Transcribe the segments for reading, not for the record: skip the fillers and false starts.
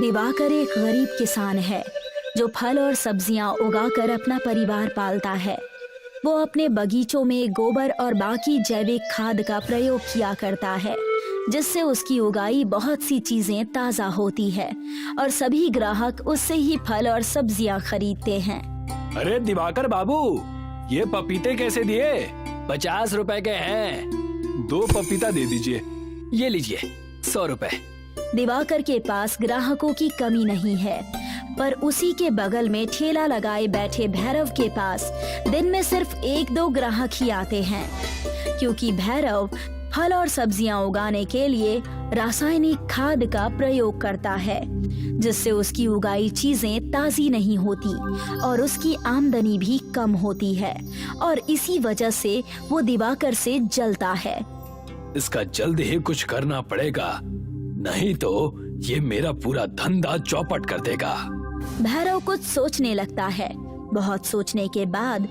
दिवाकर एक गरीब किसान है जो फल और सब्जियां उगाकर अपना परिवार पालता है। वो अपने बगीचों में गोबर और बाकी जैविक खाद का प्रयोग किया करता है, जिससे उसकी उगाई बहुत सी चीजें ताजा होती है और सभी ग्राहक उससे ही फल और सब्जियां खरीदते हैं। अरे दिवाकर बाबू, ये पपीते कैसे दिए? 50 रुपए के हैं। 2 पपीता दे दीजिए। ये लीजिए 100 रुपए। दिवाकर के पास ग्राहकों की कमी नहीं है, पर उसी के बगल में ठेला लगाए बैठे भैरव के पास दिन में सिर्फ 1-2 ग्राहक ही आते हैं, क्योंकि भैरव फल और सब्जियां उगाने के लिए रासायनिक खाद का प्रयोग करता है, जिससे उसकी उगाई चीजें ताजी नहीं होती और उसकी आमदनी भी कम होती है और इसी वजह से वो दिवाकर से जलता है। इसका जल्द ही कुछ करना पड़ेगा, नहीं तो ये मेरा पूरा धंधा चौपट कर देगा। भैरव कुछ सोचने लगता है। बहुत सोचने के बाद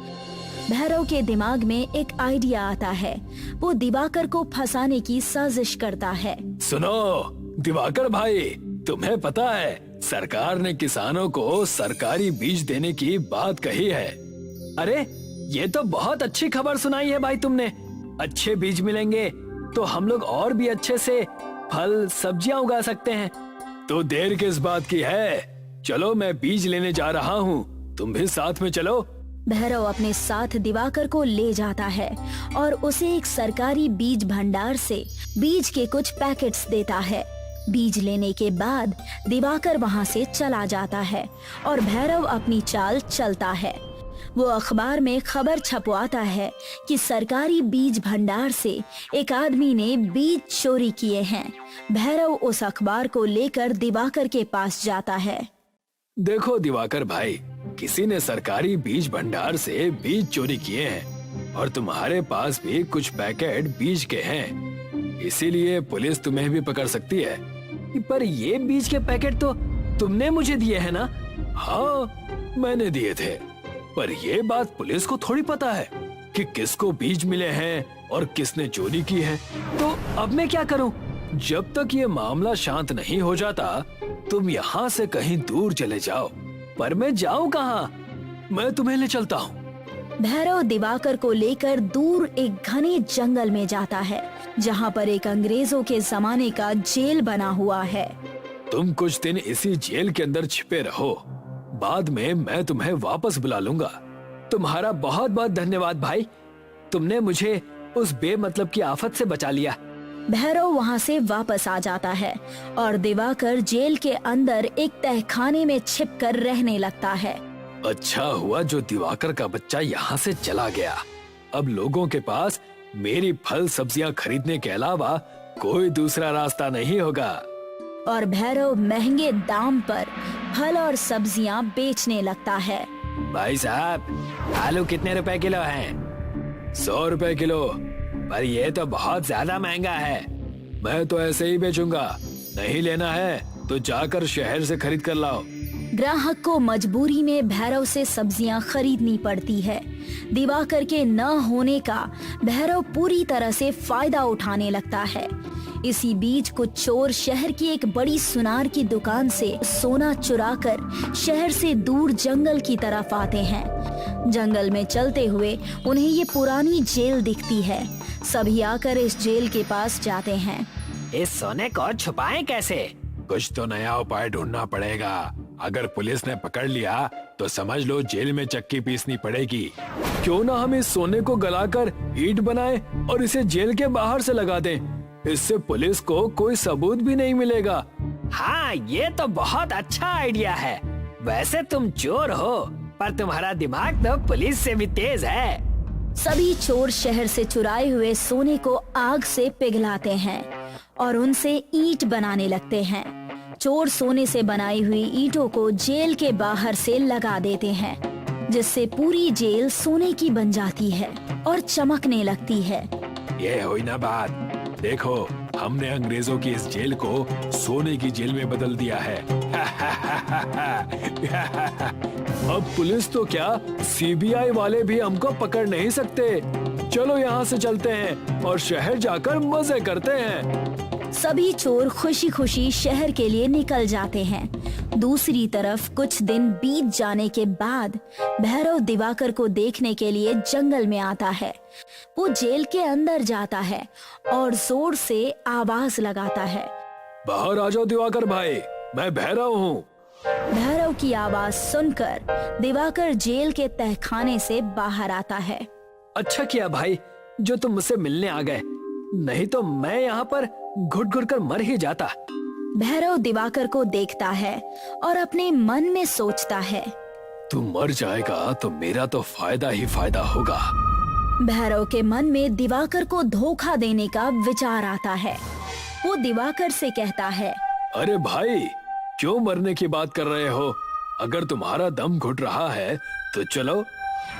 भैरव के दिमाग में एक आइडिया आता है। वो दिवाकर को फंसाने की साजिश करता है। सुनो दिवाकर भाई, तुम्हें पता है सरकार ने किसानों को सरकारी बीज देने की बात कही है। अरे ये तो बहुत अच्छी खबर सुनाई है भाई तुमने। अच्छे बीज मिलेंगे तो हम लोग और भी अच्छे से फल सब्जियां उगा सकते हैं। तो देर किस बात की है? चलो मैं बीज लेने जा रहा हूँ, तुम भी साथ में चलो। भैरव अपने साथ दिवाकर को ले जाता है और उसे एक सरकारी बीज भंडार से बीज के कुछ पैकेट्स देता है। बीज लेने के बाद दिवाकर वहाँ से चला जाता है और भैरव अपनी चाल चलता है। वो अखबार में खबर छपवाता है कि सरकारी बीज भंडार से एक आदमी ने बीज चोरी किए हैं। भैरव उस अखबार को लेकर दिवाकर के पास जाता है। देखो दिवाकर भाई, किसी ने सरकारी बीज भंडार से बीज चोरी किए हैं और तुम्हारे पास भी कुछ पैकेट बीज के हैं, इसीलिए पुलिस तुम्हें भी पकड़ सकती है। पर ये बीज के पैकेट तो तुमने मुझे दिए हैं ना? हाँ मैंने दिए थे, पर ये बात पुलिस को थोड़ी पता है कि किसको बीज मिले हैं और किसने चोरी की है। तो अब मैं क्या करूं? जब तक ये मामला शांत नहीं हो जाता तुम यहाँ से कहीं दूर चले जाओ। पर मैं जाऊं कहाँ? मैं तुम्हें ले चलता हूँ। भैरव दिवाकर को लेकर दूर एक घने जंगल में जाता है, जहाँ पर एक अंग्रेजों के जमाने का जेल बना हुआ है। तुम कुछ दिन इसी जेल के अंदर छिपे रहो, बाद में मैं तुम्हें वापस बुला लूंगा। तुम्हारा बहुत बहुत धन्यवाद भाई, तुमने मुझे उस बेमतलब की आफत से बचा लिया। भैरव वहाँ से वापस आ जाता है और दिवाकर जेल के अंदर एक तहखाने में छिपकर रहने लगता है। अच्छा हुआ जो दिवाकर का बच्चा यहाँ से चला गया। अब लोगों के पास मेरी फल सब्जियाँ खरीदने के अलावा कोई दूसरा रास्ता नहीं होगा। और भैरव महंगे दाम पर फल और सब्जियाँ बेचने लगता है। भाई साहब, आलू कितने रुपए किलो हैं? 100 रुपए किलो। पर ये तो बहुत ज्यादा महंगा है। मैं तो ऐसे ही बेचूंगा, नहीं लेना है तो जाकर शहर से खरीद कर लाओ। ग्राहक को मजबूरी में भैरव से सब्जियां खरीदनी पड़ती है। दिवाकर के न होने का भैरव पूरी तरह से फायदा उठाने लगता है। इसी बीच कुछ चोर शहर की एक बड़ी सुनार की दुकान से सोना चुराकर शहर से दूर जंगल की तरफ आते हैं। जंगल में चलते हुए उन्हें ये पुरानी जेल दिखती है। सभी आकर इस जेल के पास जाते हैं। इस सोने को छुपाएं कैसे? कुछ तो नया उपाय ढूंढना पड़ेगा। अगर पुलिस ने पकड़ लिया तो समझ लो जेल में चक्की पीसनी पड़ेगी। क्यों ना हम इस सोने को गलाकर ईंट बनाएं और इसे जेल के बाहर से लगा दें। इससे पुलिस को कोई सबूत भी नहीं मिलेगा। हाँ, ये तो बहुत अच्छा आइडिया है। वैसे तुम चोर हो, पर तुम्हारा दिमाग तो पुलिस से भी तेज है। सभी चोर शहर से चुराए हुए सोने को आग से पिघलाते हैं और उनसे ईंट बनाने लगते हैं। चोर सोने से बनाई हुई ईंटों को जेल के बाहर से लगा देते हैं, जिससे पूरी जेल सोने की बन जाती है और चमकने लगती है। ये हुई ना बात। देखो, हमने अंग्रेजों की इस जेल को सोने की जेल में बदल दिया है। अब पुलिस तो क्या, सीबीआई वाले भी हमको पकड़ नहीं सकते। चलो यहाँ से चलते हैं और शहर जाकर मजे करते हैं। सभी चोर खुशी खुशी शहर के लिए निकल जाते हैं। दूसरी तरफ कुछ दिन बीत जाने के बाद भैरव दिवाकर को देखने के लिए जंगल में आता है। वो जेल के अंदर जाता है और जोर से आवाज लगाता है, बाहर आ जाओ दिवाकर भाई, मैं भैरव हूँ। भैरव की आवाज सुनकर दिवाकर जेल के तहखाने से बाहर आता है। अच्छा किया भाई जो तुम मुझसे मिलने आ गए, नहीं तो मैं यहाँ पर घुट घुट कर मर ही जाता। भैरव दिवाकर को देखता है और अपने मन में सोचता है, तू मर जाएगा तो मेरा तो फायदा ही फायदा होगा। भैरव के मन में दिवाकर को धोखा देने का विचार आता है। वो दिवाकर से कहता है, अरे भाई, क्यों मरने की बात कर रहे हो? अगर तुम्हारा दम घुट रहा है तो चलो,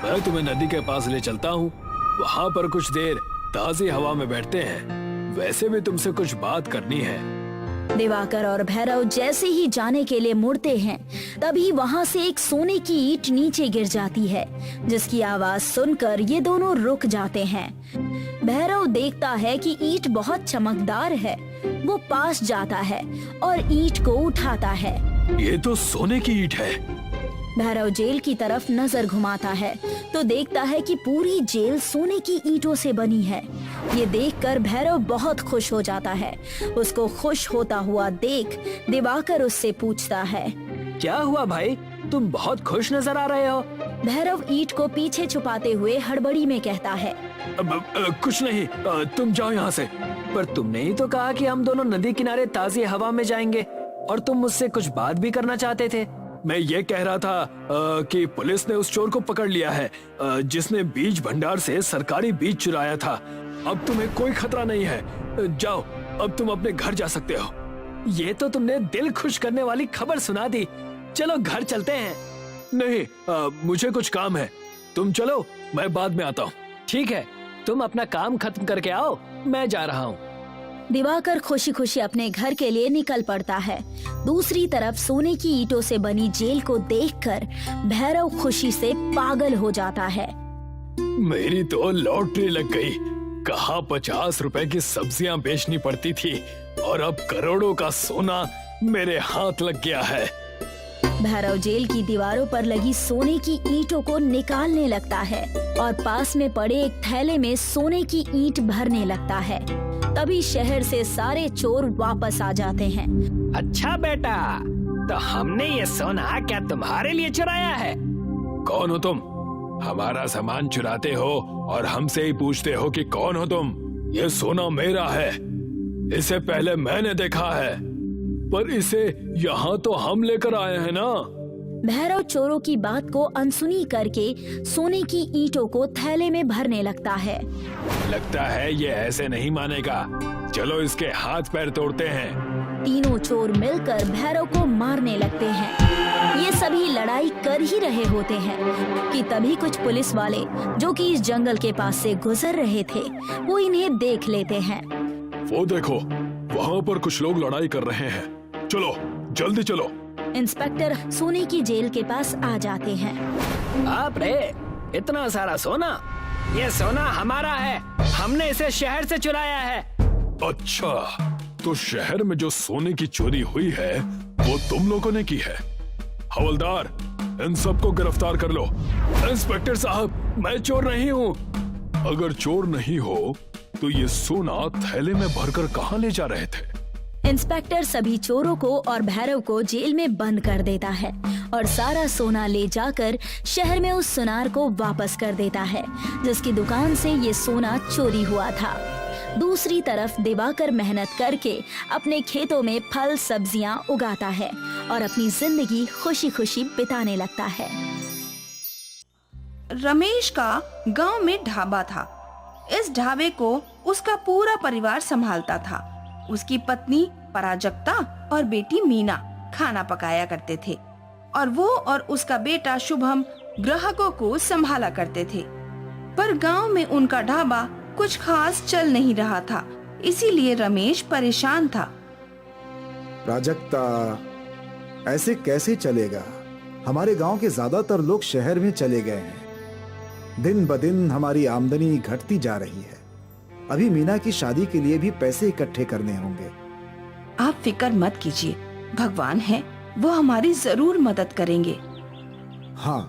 मैं तुम्हें नदी के पास ले चलता हूँ। वहाँ पर कुछ देर ताजी हवा में बैठते हैं। वैसे भी तुमसे कुछ बात करनी है। दिवाकर और भैरव जैसे ही जाने के लिए मुड़ते हैं, तभी वहाँ से एक सोने की ईंट नीचे गिर जाती है, जिसकी आवाज सुनकर ये दोनों रुक जाते हैं। भैरव देखता है कि ईंट बहुत चमकदार है। वो पास जाता है और ईंट को उठाता है। ये तो सोने की ईंट है। भैरव जेल की तरफ नजर घुमाता है तो देखता है कि पूरी जेल सोने की ईंटों से बनी है। ये देखकर भैरव बहुत खुश हो जाता है। उसको खुश होता हुआ देख दिवाकर उससे पूछता है, क्या हुआ भाई, तुम बहुत खुश नजर आ रहे हो? भैरव ईंट को पीछे छुपाते हुए हड़बड़ी में कहता है, कुछ नहीं, तुम जाओ यहाँ से। पर तुमने ही तो कहा कि हम दोनों नदी किनारे ताजी हवा में जाएंगे और तुम मुझसे कुछ बात भी करना चाहते थे। मैं ये कह रहा था कि पुलिस ने उस चोर को पकड़ लिया है, जिसने बीज भंडार से सरकारी बीज चुराया था। अब तुम्हें कोई खतरा नहीं है। जाओ, अब तुम अपने घर जा सकते हो। ये तो तुमने दिल खुश करने वाली खबर सुना दी। चलो घर चलते हैं। नहीं, मुझे कुछ काम है। तुम चलो, मैं बाद में आता हूँ। ठीक है, तुम अपना काम खत्म करके आओ, मैं जा रहा हूँ। दिवाकर खुशी खुशी अपने घर के लिए निकल पड़ता है। दूसरी तरफ सोने की ईंटों से बनी जेल को देखकर भैरव खुशी से पागल हो जाता है। मेरी तो लॉटरी लग गई। कहाँ 50 रुपए की सब्जियां बेचनी पड़ती थी और अब करोड़ों का सोना मेरे हाथ लग गया है। भैरव जेल की दीवारों पर लगी सोने की ईंटों को निकालने लगता है और पास में पड़े एक थैले में सोने की ईंट भरने लगता है। तभी शहर से सारे चोर वापस आ जाते हैं। अच्छा बेटा, तो हमने ये सोना क्या तुम्हारे लिए चुराया है? कौन हो तुम? हमारा सामान चुराते हो और हमसे ही पूछते हो कि कौन हो तुम? ये सोना मेरा है। इसे पहले मैंने देखा है, पर इसे यहाँ तो हम लेकर आए हैं ना। भैरव चोरों की बात को अनसुनी करके सोने की ईंटों को थैले में भरने लगता है। लगता है ये ऐसे नहीं मानेगा। चलो इसके हाथ पैर तोड़ते हैं। तीनों चोर मिलकर भैरव को मारने लगते हैं। ये सभी लड़ाई कर ही रहे होते हैं कि तभी कुछ पुलिस वाले जो कि इस जंगल के पास से गुजर रहे थे, वो इन्हें देख लेते हैं। वो देखो, वहाँ पर कुछ लोग लड़ाई कर रहे हैं। चलो, जल्दी चलो। इंस्पेक्टर सोने की जेल के पास आ जाते हैं। बाप रे, इतना सारा सोना! ये सोना हमारा है। हमने इसे शहर से चुराया है। अच्छा, तो शहर में जो सोने की चोरी हुई है वो तुम लोगों ने की है। हवलदार, इन सबको गिरफ्तार कर लो। इंस्पेक्टर साहब, मैं चोर नहीं हूँ। अगर चोर नहीं हो तो ये सोना थैले में भरकर कहाँ ले जा रहे थे? इंस्पेक्टर सभी चोरों को और भैरव को जेल में बंद कर देता है और सारा सोना ले जाकर शहर में उस सुनार को वापस कर देता है, जिसकी दुकान से ये सोना चोरी हुआ था। दूसरी तरफ दिवाकर मेहनत करके अपने खेतों में फल सब्जियां उगाता है और अपनी जिंदगी खुशी खुशी बिताने लगता है। रमेश का गांव में ढाबा था। इस ढाबे को उसका पूरा परिवार संभालता था। उसकी पत्नी पराजक्ता और बेटी मीना खाना पकाया करते थे और वो और उसका बेटा शुभम ग्राहकों को संभाला करते थे। पर गांव में उनका ढाबा कुछ खास चल नहीं रहा था, इसीलिए रमेश परेशान था। प्राजक्ता, ऐसे कैसे चलेगा? हमारे गांव के ज्यादातर लोग शहर में चले गए हैं। दिन ब दिन हमारी आमदनी घटती जा रही है। अभी मीना की शादी के लिए भी पैसे इकट्ठे करने होंगे। फिक्र मत कीजिए, भगवान है, वो हमारी जरूर मदद करेंगे। हाँ,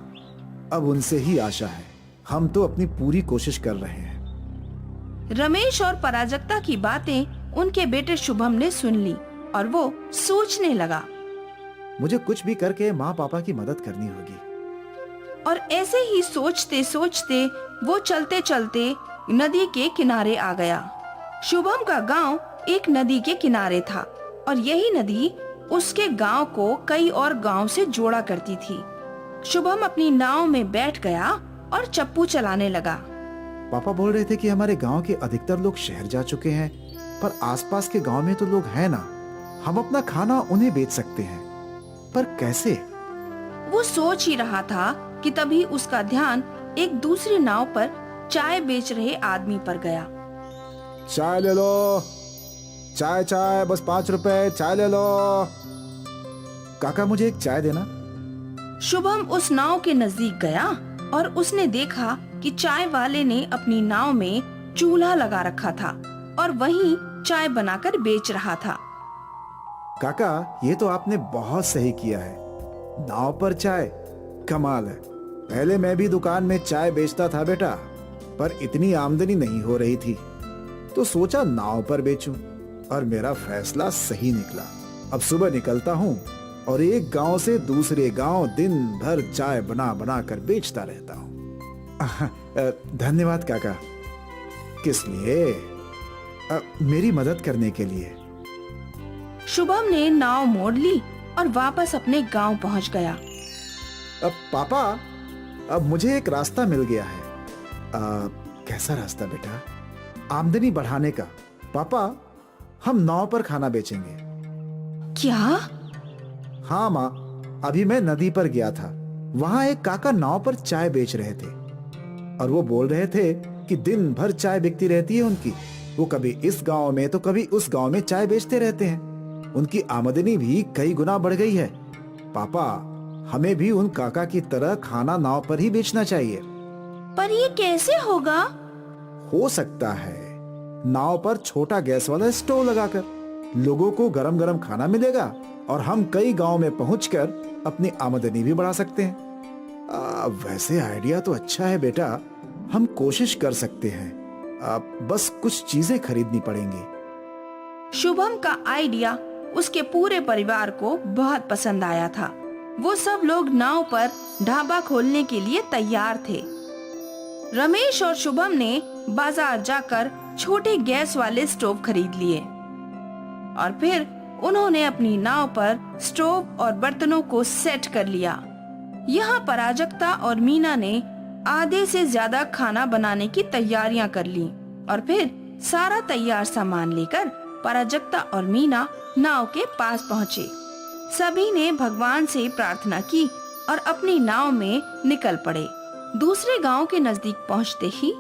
अब उनसे ही आशा है। हम तो अपनी पूरी कोशिश कर रहे हैं। रमेश और पराजक्ता की बातें उनके बेटे शुभम ने सुन ली और वो सोचने लगा। मुझे कुछ भी करके माँ पापा की मदद करनी होगी। और ऐसे ही सोचते सोचते वो चलते चलते नदी के किनारे आ गया। शुभम का गांव एक नदी के किनारे था और यही नदी उसके गांव को कई और गांव से जोड़ा करती थी। शुभम अपनी नाव में बैठ गया और चप्पू चलाने लगा। पापा बोल रहे थे कि हमारे गांव के अधिकतर लोग शहर जा चुके हैं, पर आसपास के गांव में तो लोग हैं ना। हम अपना खाना उन्हें बेच सकते हैं, पर कैसे? वो सोच ही रहा था कि तभी उसका ध्यान एक दूसरी नाव पर चाय बेच रहे आदमी पर गया। चाय ले लो, चाय चाय, बस 5 रुपए, चाय ले लो। काका मुझे एक चाय देना। शुभम उस नाव के नजदीक गया और उसने देखा कि चाय वाले ने अपनी नाव में चूल्हा लगा रखा था और वहीं चाय बनाकर बेच रहा था। काका, ये तो आपने बहुत सही किया है। नाव पर चाय, कमाल है। पहले मैं भी दुकान में चाय बेचता था बेटा, पर इतनी आमदनी नहीं हो रही थी, तो सोचा नाव पर बेचूं, और मेरा फैसला सही निकला। अब सुबह निकलता हूँ और एक गांव से दूसरे गांव दिन भर चाय बना बना कर बेचता रहता हूँ। धन्यवाद काका। किस लिए? मेरी मदद करने के लिए। शुभम ने नाव मोड़ ली और वापस अपने गांव पहुंच गया। अब पापा, अब मुझे एक रास्ता मिल गया है। कैसा रास्ता बेटा? आमदनी बढ़ाने का। पापा, हम नाव पर खाना बेचेंगे। क्या? हाँ माँ, अभी मैं नदी पर गया था। वहाँ एक काका नाव पर चाय बेच रहे थे और वो बोल रहे थे कि दिन भर चाय बिकती रहती है उनकी। वो कभी इस गांव में तो कभी उस गांव में चाय बेचते रहते हैं। उनकी आमदनी भी कई गुना बढ़ गई है। पापा, हमें भी उन काका की तरह खाना नाव पर ही बेचना चाहिए। पर ये कैसे होगा? हो सकता है नाव पर छोटा गैस वाला स्टोव लगाकर लोगों को गरम गरम खाना मिलेगा और हम कई गांव में पहुंचकर अपनी आमदनी भी बढ़ा सकते हैं। वैसे आइडिया तो अच्छा है बेटा, हम कोशिश कर सकते हैं। बस कुछ चीजें खरीदनी पड़ेंगी। शुभम का आइडिया उसके पूरे परिवार को बहुत पसंद आया था। वो सब लोग नाव पर ढाबा खोलने के लिए तैयार थे। रमेश और शुभम ने बाजार जाकर छोटे गैस वाले स्टोव खरीद लिए और फिर उन्होंने अपनी नाव पर स्टोव और बर्तनों को सेट कर लिया। यहाँ पराजक्ता और मीना ने आधे से ज्यादा खाना बनाने की तैयारियां कर ली और फिर सारा तैयार सामान लेकर पराजक्ता और मीना नाव के पास पहुँचे। सभी ने भगवान से प्रार्थना की और अपनी नाव में निकल पड़े। दूसरे गांव के नजदीक पहुँचते ही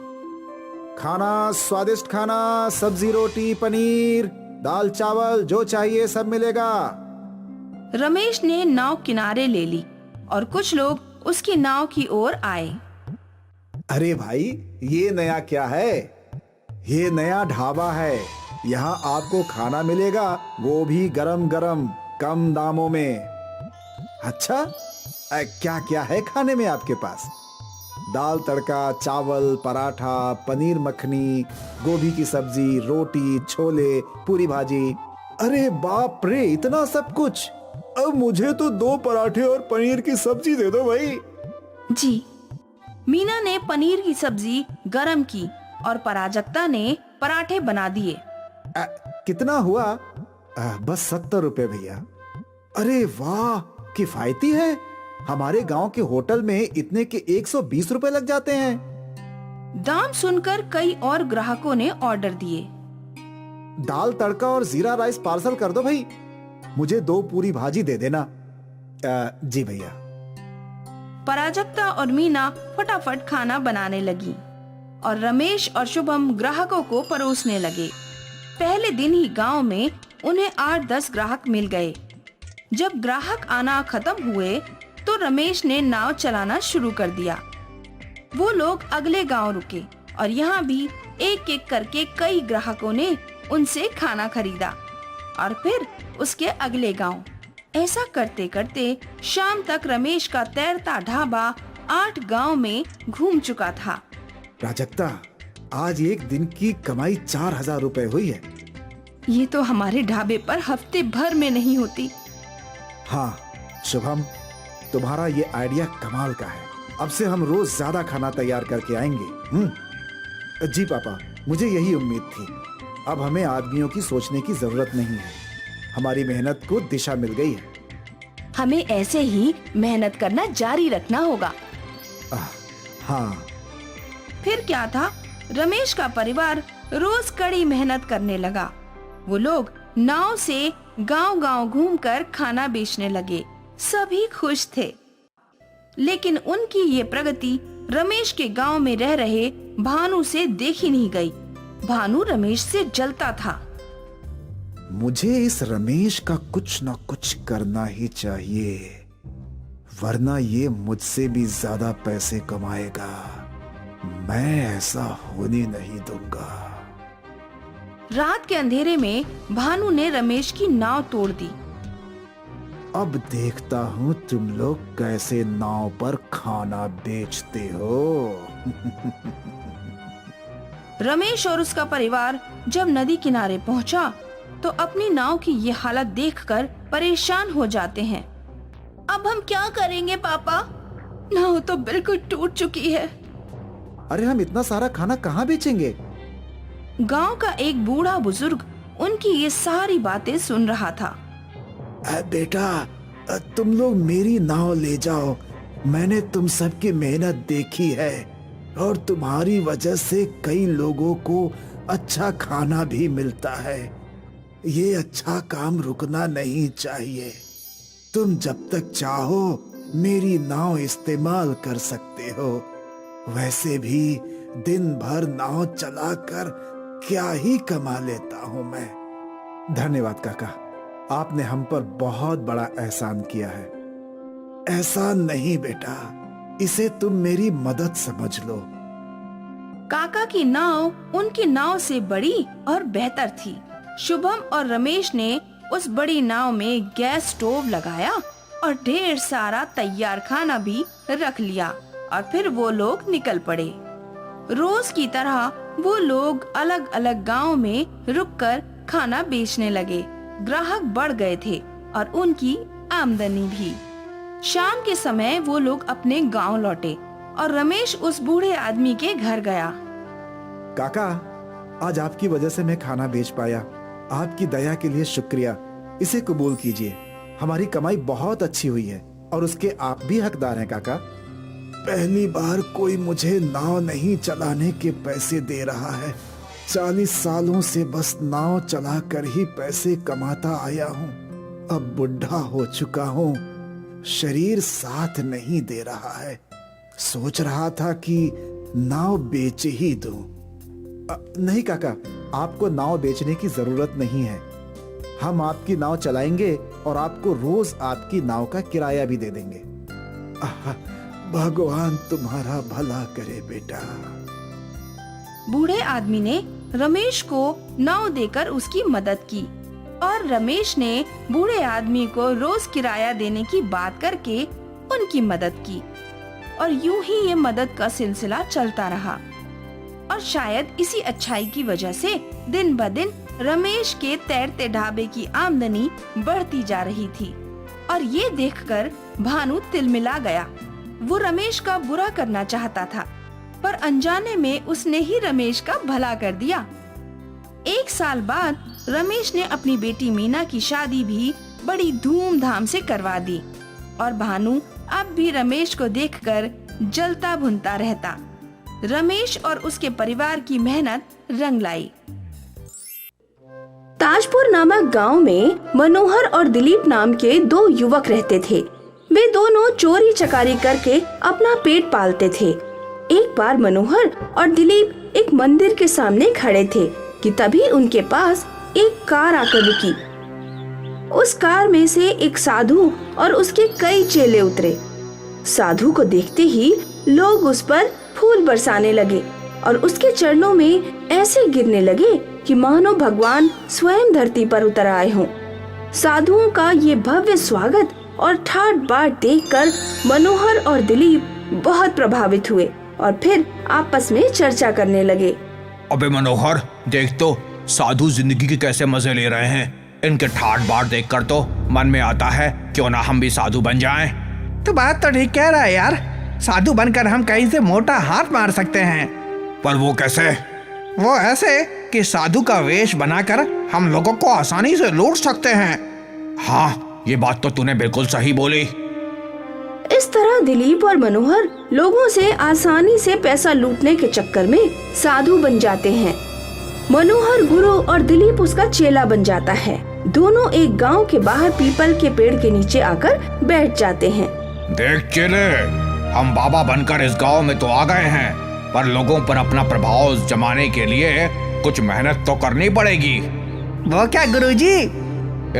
खाना, स्वादिष्ट खाना, सब्जी, रोटी, पनीर, दाल, चावल, जो चाहिए सब मिलेगा। रमेश ने नाव किनारे ले ली और कुछ लोग उसकी नाव की ओर आए। अरे भाई, ये नया क्या है? ये नया ढाबा है। यहाँ आपको खाना मिलेगा, वो भी गरम गरम, कम दामों में। अच्छा, क्या क्या है खाने में आपके पास? दाल तड़का, चावल, पराठा, पनीर मखनी, गोभी की सब्जी, रोटी, छोले, पूरी भाजी। अरे बाप रे, इतना सब कुछ! अब मुझे तो 2 पराठे और पनीर की सब्जी दे दो भाई। जी। मीना ने पनीर की सब्जी गरम की और पराजक्ता ने पराठे बना दिए। कितना हुआ? बस 70 रुपए भैया। अरे वाह, किफायती है। हमारे गांव के होटल में इतने के 120 रुपए लग जाते हैं। दाम सुनकर कई और ग्राहकों ने ऑर्डर दिए। दाल तड़का और जीरा राइस पार्सल कर दो भाई। मुझे 2 पूरी भाजी दे देना। जी भैया। पराजक्ता और मीना फटाफट खाना बनाने लगी और रमेश और शुभम ग्राहकों को परोसने लगे। पहले दिन ही गांव में उन्हें 8-10 ग्राहक मिल गए। जब ग्राहक आना खत्म हुए तो रमेश ने नाव चलाना शुरू कर दिया। वो लोग अगले गांव रुके और यहाँ भी एक एक करके कई ग्राहकों ने उनसे खाना खरीदा। और फिर उसके अगले गांव। ऐसा करते करते शाम तक रमेश का तैरता ढाबा 8 गांव में घूम चुका था। प्राजक्ता, आज एक दिन की कमाई 4000 रुपए हुई है। ये तो हमारे ढाबे पर हफ्ते भर में नहीं होती। हाँ शुभम, तुम्हारा ये आइडिया कमाल का है। अब से हम रोज ज्यादा खाना तैयार करके आएंगे। जी पापा, मुझे यही उम्मीद थी। अब हमें आदमियों की सोचने की जरूरत नहीं है। हमारी मेहनत को दिशा मिल गई है। हमें ऐसे ही मेहनत करना जारी रखना होगा। हाँ। फिर क्या था, रमेश का परिवार रोज कड़ी मेहनत करने लगा। वो लोग नाव से गांव-गांव घूमकर खाना बेचने लगे। सभी खुश थे। लेकिन उनकी ये प्रगति रमेश के गांव में रह रहे भानु से देखी नहीं गई। भानु रमेश से जलता था। मुझे इस रमेश का कुछ न कुछ करना ही चाहिए, वरना ये मुझसे भी ज्यादा पैसे कमाएगा। मैं ऐसा होने नहीं दूंगा। रात के अंधेरे में भानु ने रमेश की नाव तोड़ दी। अब देखता हूँ तुम लोग कैसे नाव पर खाना बेचते हो। रमेश और उसका परिवार जब नदी किनारे पहुंचा तो अपनी नाव की ये हालत देखकर परेशान हो जाते हैं। अब हम क्या करेंगे पापा? नाव तो बिल्कुल टूट चुकी है। अरे हम इतना सारा खाना कहाँ बेचेंगे? गांव का एक बूढ़ा बुजुर्ग उनकी ये सारी बातें सुन रहा था। बेटा, तुम लोग मेरी नाव ले जाओ। मैंने तुम सबकी मेहनत देखी है और तुम्हारी वजह से कई लोगों को अच्छा खाना भी मिलता है। ये अच्छा काम रुकना नहीं चाहिए। तुम जब तक चाहो मेरी नाव इस्तेमाल कर सकते हो। वैसे भी दिन भर नाव चलाकर क्या ही कमा लेता हूँ मैं। धन्यवाद काका, आपने हम पर बहुत बड़ा एहसान किया है। एहसान नहीं बेटा, इसे तुम मेरी मदद समझ लो। काका की नाव उनकी नाव से बड़ी और बेहतर थी। शुभम और रमेश ने उस बड़ी नाव में गैस स्टोव लगाया और ढेर सारा तैयार खाना भी रख लिया और फिर वो लोग निकल पड़े। रोज की तरह वो लोग अलग अलग गांव में रुककर खाना बेचने लगे। ग्राहक बढ़ गए थे और उनकी आमदनी भी। शाम के समय वो लोग अपने गांव लौटे और रमेश उस बूढ़े आदमी के घर गया। काका, आज आपकी वजह से मैं खाना बेच पाया। आपकी दया के लिए शुक्रिया। इसे कबूल कीजिए। हमारी कमाई बहुत अच्छी हुई है और उसके आप भी हकदार हैं काका। पहली बार कोई मुझे नाव नहीं चलाने के पैसे दे रहा है। 40 सालों से बस नाव चलाकर ही पैसे कमाता आया हूँ। अब बुढ़ा हो चुका हूँ, शरीर साथ नहीं दे रहा है। सोच रहा था कि नाव बेच ही दूं। नहीं काका, आपको नाव बेचने की जरूरत नहीं है। हम आपकी नाव चलाएंगे और आपको रोज आपकी नाव का किराया भी दे देंगे। भगवान तुम्हारा भला करे बेटा। बूढ़े आदमी ने रमेश को नाव देकर उसकी मदद की और रमेश ने बूढ़े आदमी को रोज किराया देने की बात करके उनकी मदद की और यूं ही ये मदद का सिलसिला चलता रहा। और शायद इसी अच्छाई की वजह से दिन ब दिन रमेश के तैरते ढाबे की आमदनी बढ़ती जा रही थी। और ये देखकर भानु तिलमिला गया। वो रमेश का बुरा करना चाहता था, पर अनजाने में उसने ही रमेश का भला कर दिया। 1 साल बाद रमेश ने अपनी बेटी मीना की शादी भी बड़ी धूमधाम से करवा दी और भानु अब भी रमेश को देखकर जलता भुनता रहता। रमेश और उसके परिवार की मेहनत रंग लाई। ताजपुर नामक गांव में मनोहर और दिलीप नाम के 2 युवक रहते थे। वे दोनों चोरी चकारी करके अपना पेट पालते थे। एक बार मनोहर और दिलीप एक मंदिर के सामने खड़े थे कि तभी उनके पास एक कार आकर रुकी। उस कार में से एक साधु और उसके कई चेले उतरे। साधु को देखते ही लोग उस पर फूल बरसाने लगे और उसके चरणों में ऐसे गिरने लगे कि मानो भगवान स्वयं धरती पर उतर आए हों। साधुओं का ये भव्य स्वागत और ठाट बाट देखकर मनोहर और दिलीप बहुत प्रभावित हुए और फिर आपस में चर्चा करने लगे। अबे मनोहर, देख तो साधु जिंदगी के कैसे मजे ले रहे हैं। इनके ठाट बाट देखकर तो मन में आता है क्यों ना हम भी साधु बन जाएं। तो बात तो ठीक कह रहा है यार, साधु बनकर हम कहीं से मोटा हाथ मार सकते हैं। पर वो कैसे? वो ऐसे कि साधु का वेश बनाकर हम लोगों को आसानी से लूट सकते हैं। हाँ, ये बात तो तूने बिल्कुल सही बोली। इस तरह दिलीप और मनोहर लोगों से आसानी से पैसा लूटने के चक्कर में साधु बन जाते हैं। मनोहर गुरु और दिलीप उसका चेला बन जाता है। दोनों एक गांव के बाहर पीपल के पेड़ के नीचे आकर बैठ जाते हैं। देख चेले, हम बाबा बनकर इस गांव में तो आ गए हैं, पर लोगों पर अपना प्रभाव जमाने के लिए कुछ मेहनत तो करनी पड़ेगी। वो क्या गुरुजी?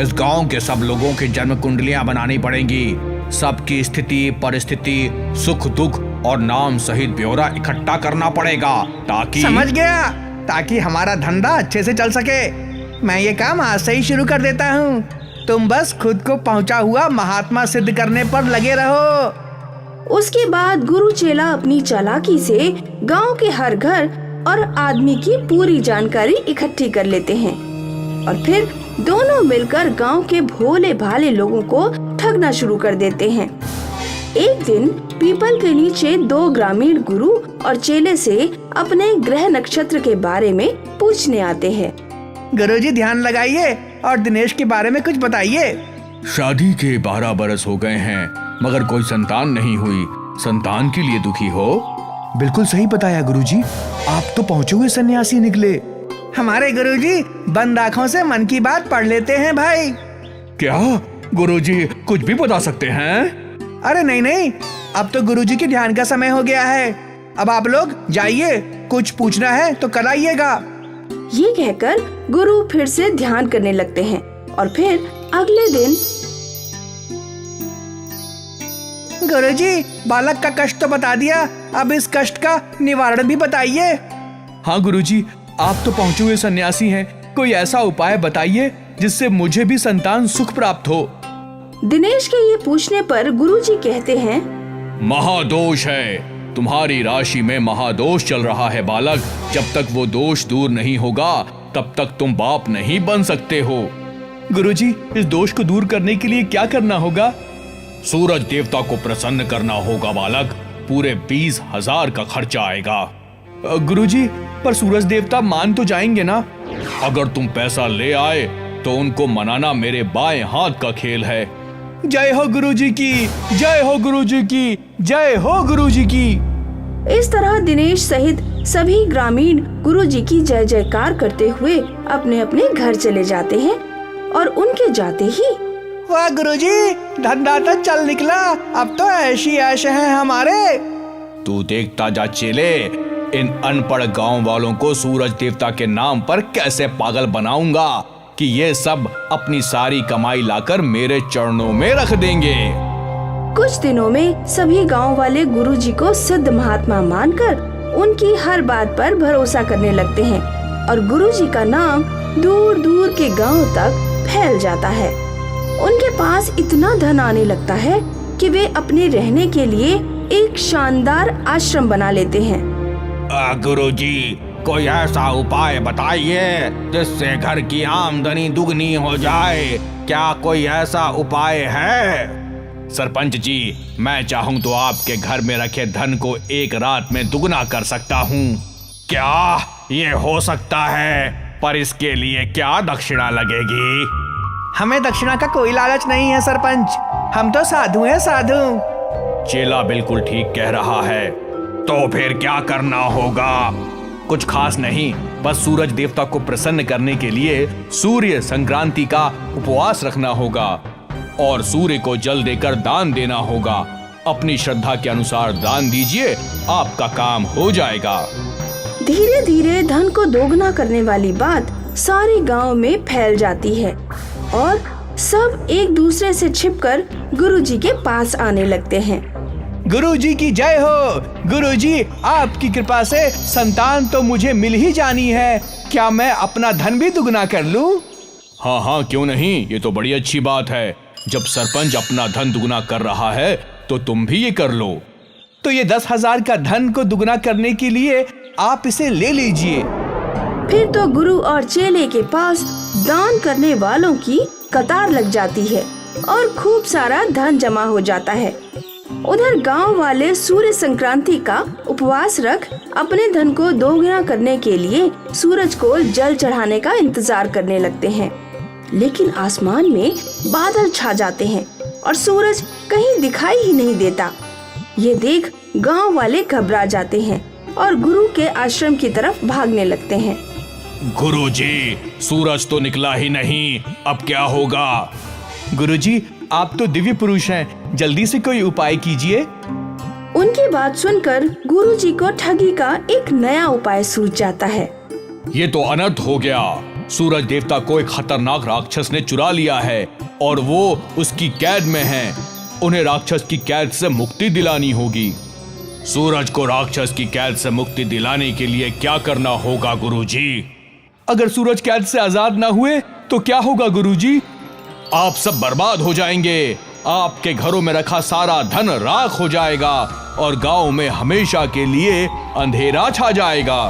इस गांव के सब लोगों की जन्म कुंडलियां बनानी पड़ेंगी। सबकी स्थिति, परिस्थिति, सुख दुख और नाम सहित ब्यौरा इकट्ठा करना पड़ेगा ताकि समझ गया, ताकि हमारा धंधा अच्छे से चल सके। मैं ये काम आज से ही शुरू कर देता हूँ। तुम बस खुद को पहुँचा हुआ महात्मा सिद्ध करने पर लगे रहो। उसके बाद गुरु चेला अपनी चालाकी से गांव के हर घर और आदमी की पूरी जानकारी इकट्ठी कर लेते हैं और फिर दोनों मिलकर गांव के भोले भाले लोगों को ठगना शुरू कर देते हैं। एक दिन पीपल के नीचे दो ग्रामीण गुरु और चेले से अपने ग्रह नक्षत्र के बारे में पूछने आते हैं। गुरुजी ध्यान लगाइए और दिनेश के बारे में कुछ बताइए। शादी के 12 बरस हो गए हैं मगर कोई संतान नहीं हुई। संतान के लिए दुखी हो? बिल्कुल सही बताया गुरुजी, आप तो पहुँचे हुए सन्यासी निकले। हमारे गुरुजी बंद आँखों से मन की बात पढ़ लेते हैं भाई। क्या गुरुजी कुछ भी बता सकते हैं? अरे नहीं, अब तो गुरुजी के ध्यान का समय हो गया है। अब आप लोग जाइए, कुछ पूछना है तो कराइएगा। ये कहकर गुरु फिर से ध्यान करने लगते हैं और फिर अगले दिन गुरुजी, बालक का कष्ट तो बता दिया, अब इस कष्ट का निवारण भी बताइए। हाँ गुरुजी, आप तो पहुँचे हुए सन्यासी हैं, कोई ऐसा उपाय बताइए जिससे मुझे भी संतान सुख प्राप्त हो। दिनेश के ये पूछने पर गुरुजी कहते हैं, महादोष है, तुम्हारी राशि में महादोष चल रहा है बालक। जब तक वो दोष दूर नहीं होगा तब तक तुम बाप नहीं बन सकते हो। गुरुजी, इस दोष को दूर करने के लिए क्या करना होगा? सूरज देवता को प्रसन्न करना होगा बालक। पूरे 20,000 का खर्चा आएगा। गुरुजी, पर सूरज देवता मान तो जाएंगे ना? अगर तुम पैसा ले आए तो उनको मनाना मेरे बाएं हाथ का खेल है। जय हो गुरुजी की, जय हो गुरुजी की, जय हो गुरुजी की। इस तरह दिनेश सहित सभी ग्रामीण गुरुजी की जय जयकार करते हुए अपने अपने घर चले जाते हैं और उनके जाते ही वाह गुरुजी, धंधा तो चल निकला, अब तो ऐशी ऐश है हमारे। तू देखता जा चेले, इन अनपढ़ गांव वालों को सूरज देवता के नाम पर कैसे पागल बनाऊंगा कि ये सब अपनी सारी कमाई लाकर मेरे चरणों में रख देंगे। कुछ दिनों में सभी गांव वाले गुरुजी को सिद्ध महात्मा मानकर उनकी हर बात पर भरोसा करने लगते हैं और गुरुजी का नाम दूर दूर के गांव तक फैल जाता है। उनके पास इतना धन आने लगता है कि वे अपने रहने के लिए एक शानदार आश्रम बना लेते हैं। गुरुजी, कोई ऐसा उपाय बताइए जिससे घर की आमदनी दुगनी हो जाए। क्या कोई ऐसा उपाय है? सरपंच जी, मैं चाहूँ तो आपके घर में रखे धन को एक रात में दुगना कर सकता हूँ। क्या ये हो सकता है? पर इसके लिए क्या दक्षिणा लगेगी? हमें दक्षिणा का कोई लालच नहीं है सरपंच, हम तो साधु हैं साधु। चेला बिल्कुल ठीक कह रहा है। तो फिर क्या करना होगा? कुछ खास नहीं, बस सूरज देवता को प्रसन्न करने के लिए सूर्य संक्रांति का उपवास रखना होगा और सूर्य को जल देकर दान देना होगा। अपनी श्रद्धा के अनुसार दान दीजिए, आपका काम हो जाएगा। धीरे धीरे धन को दोगुना करने वाली बात सारे गांव में फैल जाती है और सब एक दूसरे से छिपकर गुरुजी के पास आने लगते हैं। गुरुजी की जय हो। गुरुजी, आपकी कृपा से संतान तो मुझे मिल ही जानी है। क्या मैं अपना धन भी दुगना कर लूं? हाँ हाँ, क्यों नहीं, ये तो बड़ी अच्छी बात है। जब सरपंच अपना धन दुगना कर रहा है तो तुम भी ये कर लो। तो ये 10,000 का धन को दुगना करने के लिए आप इसे ले लीजिए। फिर तो गुरु और चेले के पास दान करने वालों की कतार लग जाती है और खूब सारा धन जमा हो जाता है। उधर गांव वाले सूर्य संक्रांति का उपवास रख अपने धन को दोगुना करने के लिए सूरज को जल चढ़ाने का इंतजार करने लगते हैं। लेकिन आसमान में बादल छा जाते हैं और सूरज कहीं दिखाई ही नहीं देता। ये देख गांव वाले घबरा जाते हैं और गुरु के आश्रम की तरफ भागने लगते हैं। गुरुजी, सूरज तो निकला ही नहीं, अब क्या होगा? गुरुजी, आप तो दिव्य पुरुष हैं, जल्दी से कोई उपाय कीजिए। उनकी बात सुनकर गुरुजी को ठगी का एक नया उपाय सूझ जाता है। ये तो अनर्थ हो गया। सूरज देवता को एक खतरनाक राक्षस ने चुरा लिया है और वो उसकी कैद में है। उन्हें राक्षस की कैद से मुक्ति दिलानी होगी। सूरज को राक्षस की कैद से मुक्ति दिलाने के लिए क्या करना होगा गुरुजी? अगर सूरज कैद से आजाद ना हुए तो क्या होगा गुरुजी? आप सब बर्बाद हो जाएंगे। आपके घरों में रखा सारा धन राख हो जाएगा और गांव में हमेशा के लिए अंधेरा छा जाएगा।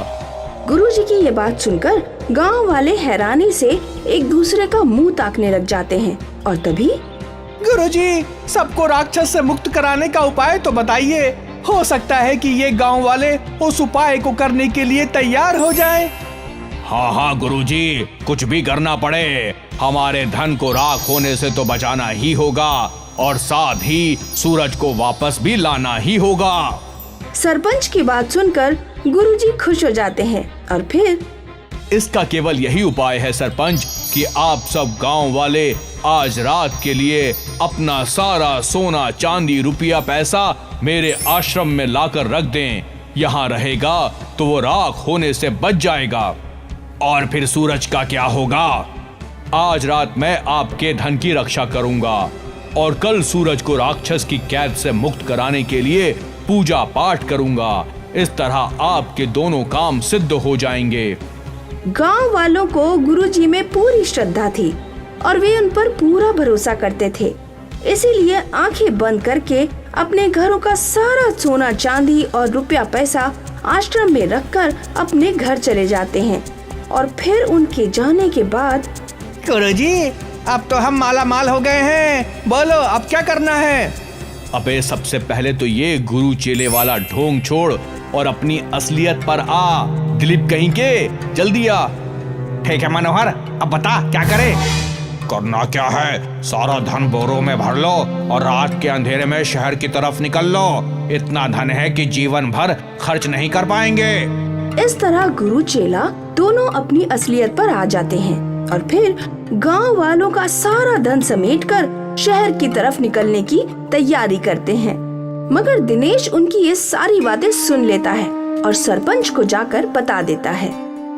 गुरुजी की ये बात सुनकर गांव वाले हैरानी से एक दूसरे का मुंह ताकने लग जाते हैं। और तभी गुरुजी, सबको राक्षस से मुक्त कराने का उपाय तो बताइए। हो सकता है कि ये गांव वाले उस उपाय को करने के लिए तैयार हो जाएं। हाँ हाँ गुरुजी, कुछ भी करना पड़े, हमारे धन को राख होने से तो बचाना ही होगा और साथ ही सूरज को वापस भी लाना ही होगा। सरपंच की बात सुनकर गुरुजी खुश हो जाते हैं और फिर इसका केवल यही उपाय है सरपंच कि आप सब गांव वाले आज रात के लिए अपना सारा सोना चांदी रुपया पैसा मेरे आश्रम में लाकर रख दें। यहाँ रहेगा तो वो राख होने से बच जाएगा। और फिर सूरज का क्या होगा? आज रात मैं आपके धन की रक्षा करूंगा और कल सूरज को राक्षस की कैद से मुक्त कराने के लिए पूजा पाठ करूंगा। इस तरह आपके दोनों काम सिद्ध हो जाएंगे। गांव वालों को गुरुजी में पूरी श्रद्धा थी और वे उन पर पूरा भरोसा करते थे। इसीलिए आंखें बंद करके अपने घरों का सारा सोना चांदी और रुपया पैसा आश्रम में रखकर अपने घर चले जाते हैं। और फिर उनके जाने के बाद गुरुजी, अब तो हम माला माल हो गए हैं। बोलो अब क्या करना है? अबे सबसे पहले तो ये गुरु चेले वाला ढोंग छोड़ और अपनी असलियत पर आ। दिलीप कहीं के, जल्दी आ। ठीक है मनोहर, अब बता क्या करें? करना क्या है, सारा धन बोरों में भर लो और रात के अंधेरे में शहर की तरफ निकल लो। इतना धन है कि जीवन भर खर्च नहीं कर पाएंगे। इस तरह गुरु चेला दोनों अपनी असलियत पर आ जाते हैं और फिर गांव वालों का सारा धन समेटकर शहर की तरफ निकलने की तैयारी करते हैं। मगर दिनेश उनकी ये सारी बातें सुन लेता है और सरपंच को जाकर बता देता है।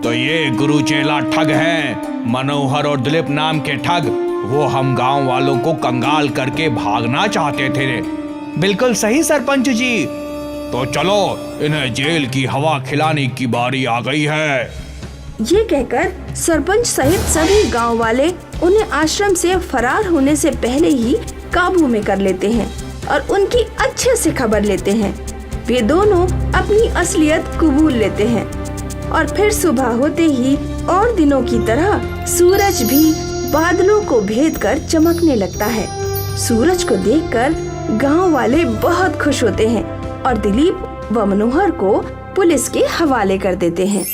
तो ये गुरु चेला ठग हैं, मनोहर और दिलीप नाम के ठग। वो हम गांव वालों को कंगाल करके भागना चाहते थे। बिल्कुल सही सरपंच जी। तो चलो, इन्हें जेल की हवा खिलाने की बारी आ गई है। ये कहकर सरपंच सहित सभी गांव वाले उन्हें आश्रम से फरार होने से पहले ही काबू में कर लेते हैं और उनकी अच्छे से खबर लेते हैं। वे दोनों अपनी असलियत कबूल लेते हैं और फिर सुबह होते ही और दिनों की तरह सूरज भी बादलों को भेद कर चमकने लगता है। सूरज को देखकर गांव वाले बहुत खुश होते हैं और दिलीप व मनोहर को पुलिस के हवाले कर देते हैं।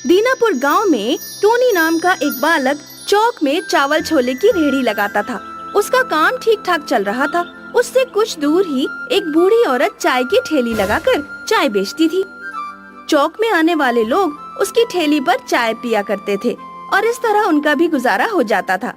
दीनापुर गांव में टोनी नाम का एक बालक चौक में चावल छोले की रेहड़ी लगाता था। उसका काम ठीक ठाक चल रहा था। उससे कुछ दूर ही एक बूढ़ी औरत चाय की ठेली लगाकर चाय बेचती थी। चौक में आने वाले लोग उसकी ठेली पर चाय पिया करते थे और इस तरह उनका भी गुजारा हो जाता था।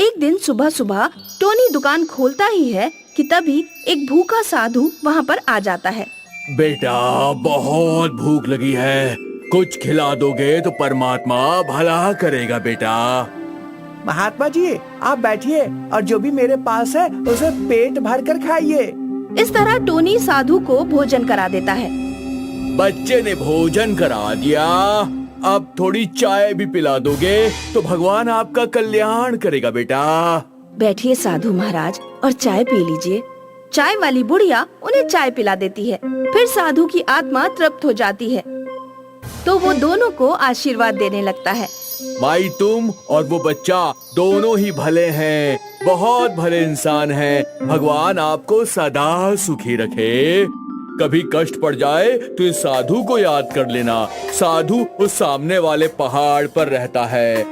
एक दिन सुबह सुबह टोनी दुकान खोलता ही है कि तभी एक भूखा साधु वहाँ पर आ जाता है। बेटा, बहुत भूख लगी है, कुछ खिला दोगे तो परमात्मा भला करेगा बेटा। महात्मा जी, आप बैठिए और जो भी मेरे पास है उसे पेट भर कर खाइए। इस तरह टोनी साधु को भोजन करा देता है। बच्चे ने भोजन करा दिया, अब थोड़ी चाय भी पिला दोगे तो भगवान आपका कल्याण करेगा बेटा। बैठिए साधु महाराज और चाय पी लीजिए। चाय वाली बुढ़िया उन्हें चाय पिला देती है। फिर साधु की आत्मा तृप्त हो जाती है तो वो दोनों को आशीर्वाद देने लगता है। माई तुम और वो बच्चा दोनों ही भले हैं, बहुत भले इंसान हैं। भगवान आपको सदा सुखी रखे। कभी कष्ट पड़ जाए तो इस साधु को याद कर लेना। साधु उस सामने वाले पहाड़ पर रहता है।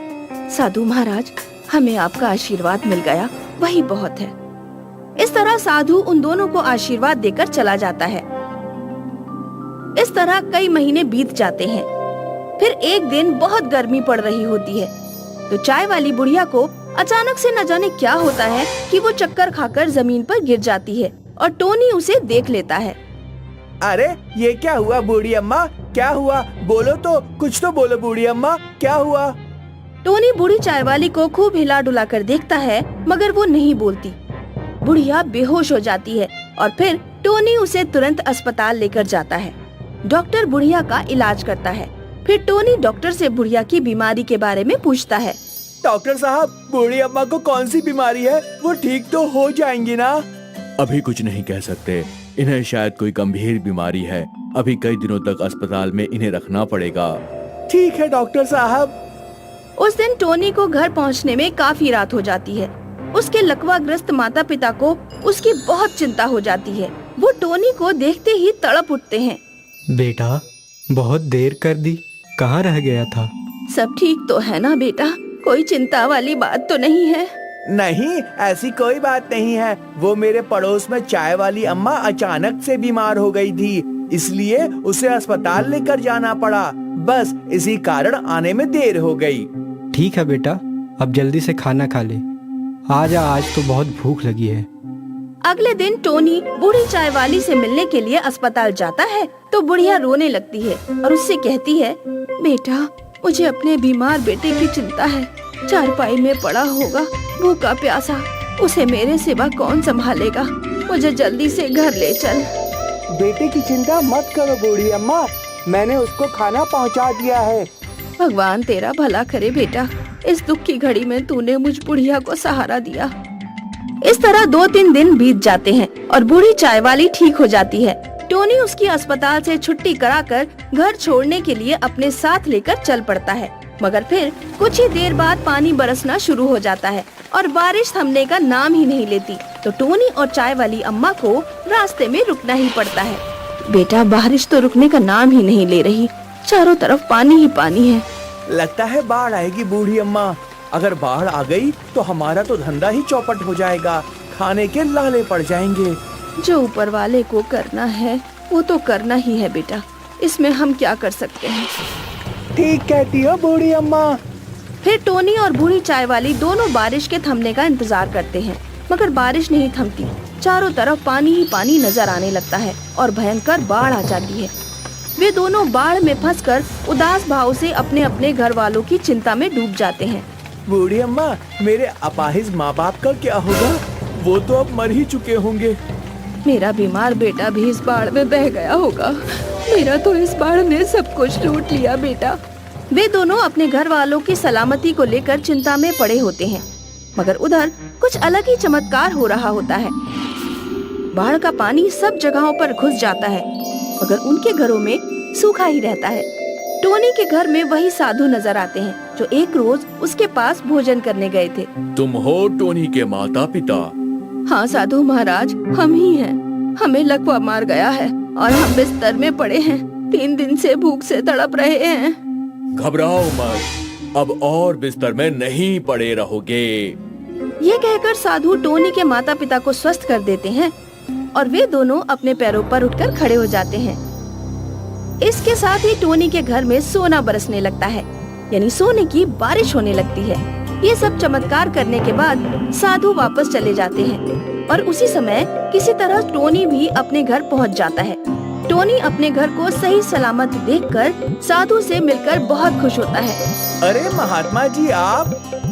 साधु महाराज, हमें आपका आशीर्वाद मिल गया, वही बहुत है। इस तरह साधु उन दोनों को आशीर्वाद देकर चला जाता है। इस तरह कई महीने बीत जाते हैं। फिर एक दिन बहुत गर्मी पड़ रही होती है तो चाय वाली बुढ़िया को अचानक से न जाने क्या होता है कि वो चक्कर खाकर जमीन पर गिर जाती है और टोनी उसे देख लेता है। अरे ये क्या हुआ बूढ़ी अम्मा, क्या हुआ? बोलो तो, कुछ तो बोलो बूढ़ी अम्मा, क्या हुआ? टोनी बूढ़ी चाय वाली को खूब हिला डुला कर देखता है मगर वो नहीं बोलती। बुढ़िया बेहोश हो जाती है और फिर टोनी उसे तुरंत अस्पताल लेकर जाता है। डॉक्टर बुढ़िया का इलाज करता है। फिर टोनी डॉक्टर से बुढ़िया की बीमारी के बारे में पूछता है। डॉक्टर साहब, बूढ़ी अम्मा को कौन सी बीमारी है? वो ठीक तो हो जाएंगी ना? अभी कुछ नहीं कह सकते, इन्हें शायद कोई गंभीर बीमारी है। अभी कई दिनों तक अस्पताल में इन्हें रखना पड़ेगा। ठीक है डॉक्टर साहब। उस दिन टोनी को घर पहुंचने में काफी रात हो जाती है। उसके लकवाग्रस्त माता पिता को उसकी बहुत चिंता हो जाती है। वो टोनी को देखते ही तड़प उठते हैं। बेटा, बहुत देर कर दी, कहाँ रह गया था? सब ठीक तो है ना बेटा? कोई चिंता वाली बात तो नहीं है? नहीं, ऐसी कोई बात नहीं है। वो मेरे पड़ोस में चाय वाली अम्मा अचानक से बीमार हो गई थी, इसलिए उसे अस्पताल लेकर जाना पड़ा। बस इसी कारण आने में देर हो गई। ठीक है बेटा, अब जल्दी से खाना खा ले। आजा, आज तो बहुत भूख लगी है। अगले दिन टोनी बूढ़ी चाय वाली से मिलने के लिए अस्पताल जाता है तो बुढ़िया रोने लगती है और उससे कहती है, बेटा, मुझे अपने बीमार बेटे की चिंता है। चारपाई में पड़ा होगा, भूखा प्यासा, उसे मेरे सिवा कौन संभालेगा? मुझे जल्दी से घर ले चल। बेटे की चिंता मत करो बूढ़ी अम्मा, मैंने उसको खाना पहुंचा दिया है। भगवान तेरा भला करे बेटा, इस दुख की घड़ी में तूने मुझ बुढ़िया को सहारा दिया। इस तरह 2-3 दिन बीत जाते हैं और बूढ़ी चाय वाली ठीक हो जाती है। टोनी उसकी अस्पताल से छुट्टी कराकर घर छोड़ने के लिए अपने साथ लेकर चल पड़ता है। मगर फिर कुछ ही देर बाद पानी बरसना शुरू हो जाता है और बारिश थमने का नाम ही नहीं लेती तो टोनी और चाय वाली अम्मा को रास्ते में रुकना ही पड़ता है। बेटा, बारिश तो रुकने का नाम ही नहीं ले रही, चारों तरफ पानी ही पानी है। लगता है बाढ़ आएगी बूढ़ी अम्मा। अगर बाढ़ आ गई तो हमारा तो धंधा ही चौपट हो जाएगा, खाने के लाले पड़ जाएंगे। जो ऊपर वाले को करना है वो तो करना ही है बेटा, इसमें हम क्या कर सकते हैं? ठीक कहती हो बूढ़ी अम्मा। फिर टोनी और बूढ़ी चाय वाली दोनों बारिश के थमने का इंतजार करते हैं मगर बारिश नहीं थमती। चारों तरफ पानी ही पानी नजर आने लगता है और भयंकर बाढ़ आ जाती है। वे दोनों बाढ़ में फंसकर उदास भाव से अपने अपने घर वालों की चिंता में डूब जाते हैं। बूढ़ी अम्मा, मेरे अपाहिज माँ बाप का क्या होगा? वो तो अब मर ही चुके होंगे। मेरा बीमार बेटा भी इस बाढ़ में बह गया होगा। मेरा तो इस बाढ़ ने सब कुछ लूट लिया बेटा। वे दोनों अपने घर वालों की सलामती को लेकर चिंता में पड़े होते हैं मगर उधर कुछ अलग ही चमत्कार हो रहा होता है। बाढ़ का पानी सब जगहों पर घुस जाता है मगर उनके घरों में सूखा ही रहता है। टोनी के घर में वही साधु नजर आते हैं जो एक रोज उसके पास भोजन करने गए थे। तुम हो टोनी के माता पिता? हाँ साधु महाराज, हम ही हैं। हमें लकवा मार गया है और हम बिस्तर में पड़े हैं। 3 दिन से भूख से तड़प रहे हैं। घबराओ मत, अब और बिस्तर में नहीं पड़े रहोगे। ये कहकर साधु टोनी के माता पिता को स्वस्थ कर देते हैं और वे दोनों अपने पैरों पर उठकर खड़े हो जाते हैं। इसके साथ ही टोनी के घर में सोना बरसने लगता है, यानी सोने की बारिश होने लगती है। ये सब चमत्कार करने के बाद साधु वापस चले जाते हैं और उसी समय किसी तरह टोनी भी अपने घर पहुंच जाता है। टोनी अपने घर को सही सलामत देखकर साधु से मिलकर बहुत खुश होता है। अरे महात्मा जी, आप?